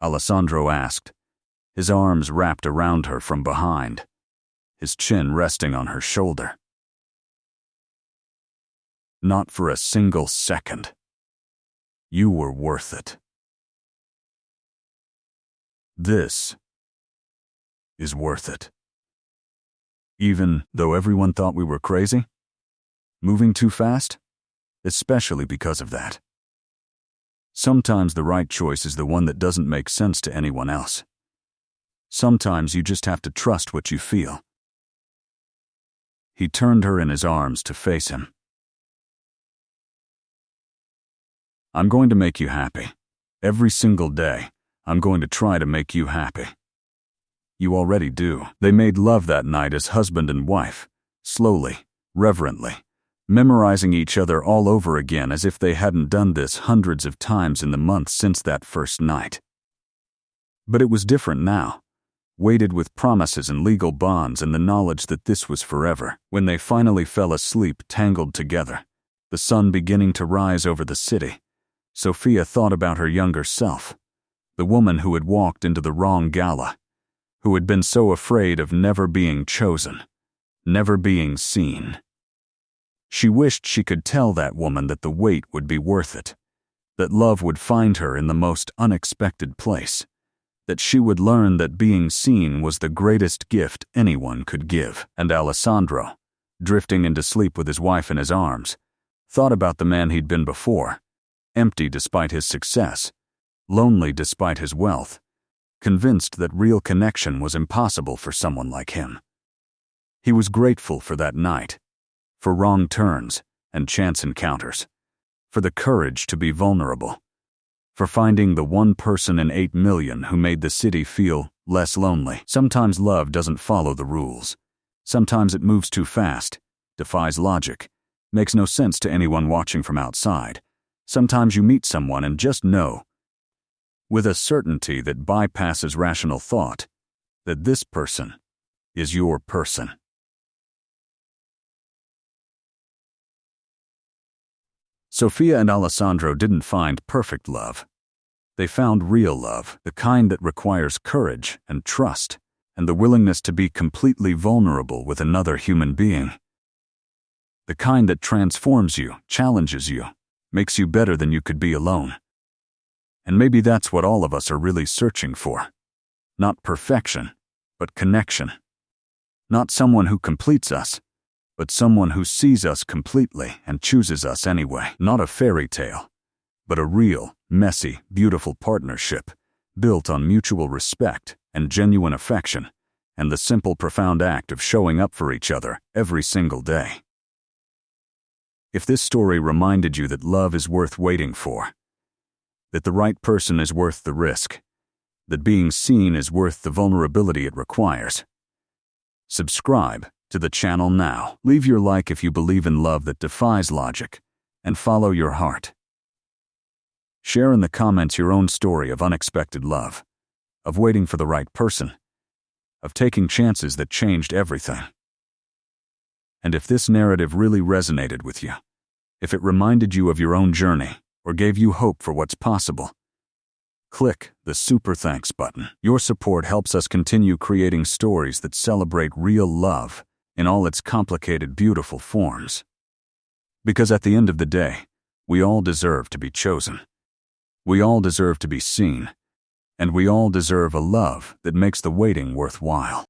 [SPEAKER 1] Alessandro asked, his arms wrapped around her from behind, his chin resting on her shoulder. Not for a single second. You were worth it. This is worth it. Even though everyone thought we were crazy, moving too fast, especially because of that. Sometimes the right choice is the one that doesn't make sense to anyone else. Sometimes you just have to trust what you feel. He turned her in his arms to face him. I'm going to make you happy. Every single day, I'm going to try to make you happy. You already do. They made love that night as husband and wife, slowly, reverently, memorizing each other all over again as if they hadn't done this hundreds of times in the months since that first night. But it was different now, weighted with promises and legal bonds and the knowledge that this was forever. When they finally fell asleep tangled together, the sun beginning to rise over the city, Sophia thought about her younger self, the woman who had walked into the wrong gala, who had been so afraid of never being chosen, never being seen. She wished she could tell that woman that the wait would be worth it, that love would find her in the most unexpected place, that she would learn that being seen was the greatest gift anyone could give. And Alessandro, drifting into sleep with his wife in his arms, thought about the man he'd been before, empty despite his success, lonely despite his wealth, convinced that real connection was impossible for someone like him. He was grateful for that night, for wrong turns and chance encounters, for the courage to be vulnerable, for finding the one person in 8 million who made the city feel less lonely. Sometimes love doesn't follow the rules. Sometimes it moves too fast, defies logic, makes no sense to anyone watching from outside. Sometimes you meet someone and just know, with a certainty that bypasses rational thought, that this person is your person. Sophia and Alessandro didn't find perfect love. They found real love, the kind that requires courage and trust, and the willingness to be completely vulnerable with another human being. The kind that transforms you, challenges you, makes you better than you could be alone. And maybe that's what all of us are really searching for. Not perfection, but connection. Not someone who completes us, but someone who sees us completely and chooses us anyway. Not a fairy tale, but a real, messy, beautiful partnership built on mutual respect and genuine affection, and the simple, profound act of showing up for each other every single day. If this story reminded you that love is worth waiting for, that the right person is worth the risk, that being seen is worth the vulnerability it requires, subscribe to the channel now. Leave your like if you believe in love that defies logic, and follow your heart. Share in the comments your own story of unexpected love, of waiting for the right person, of taking chances that changed everything. And if this narrative really resonated with you, if it reminded you of your own journey or gave you hope for what's possible, click the super thanks button. Your support helps us continue creating stories that celebrate real love in all its complicated, beautiful forms. Because at the end of the day, we all deserve to be chosen. We all deserve to be seen. And we all deserve a love that makes the waiting worthwhile.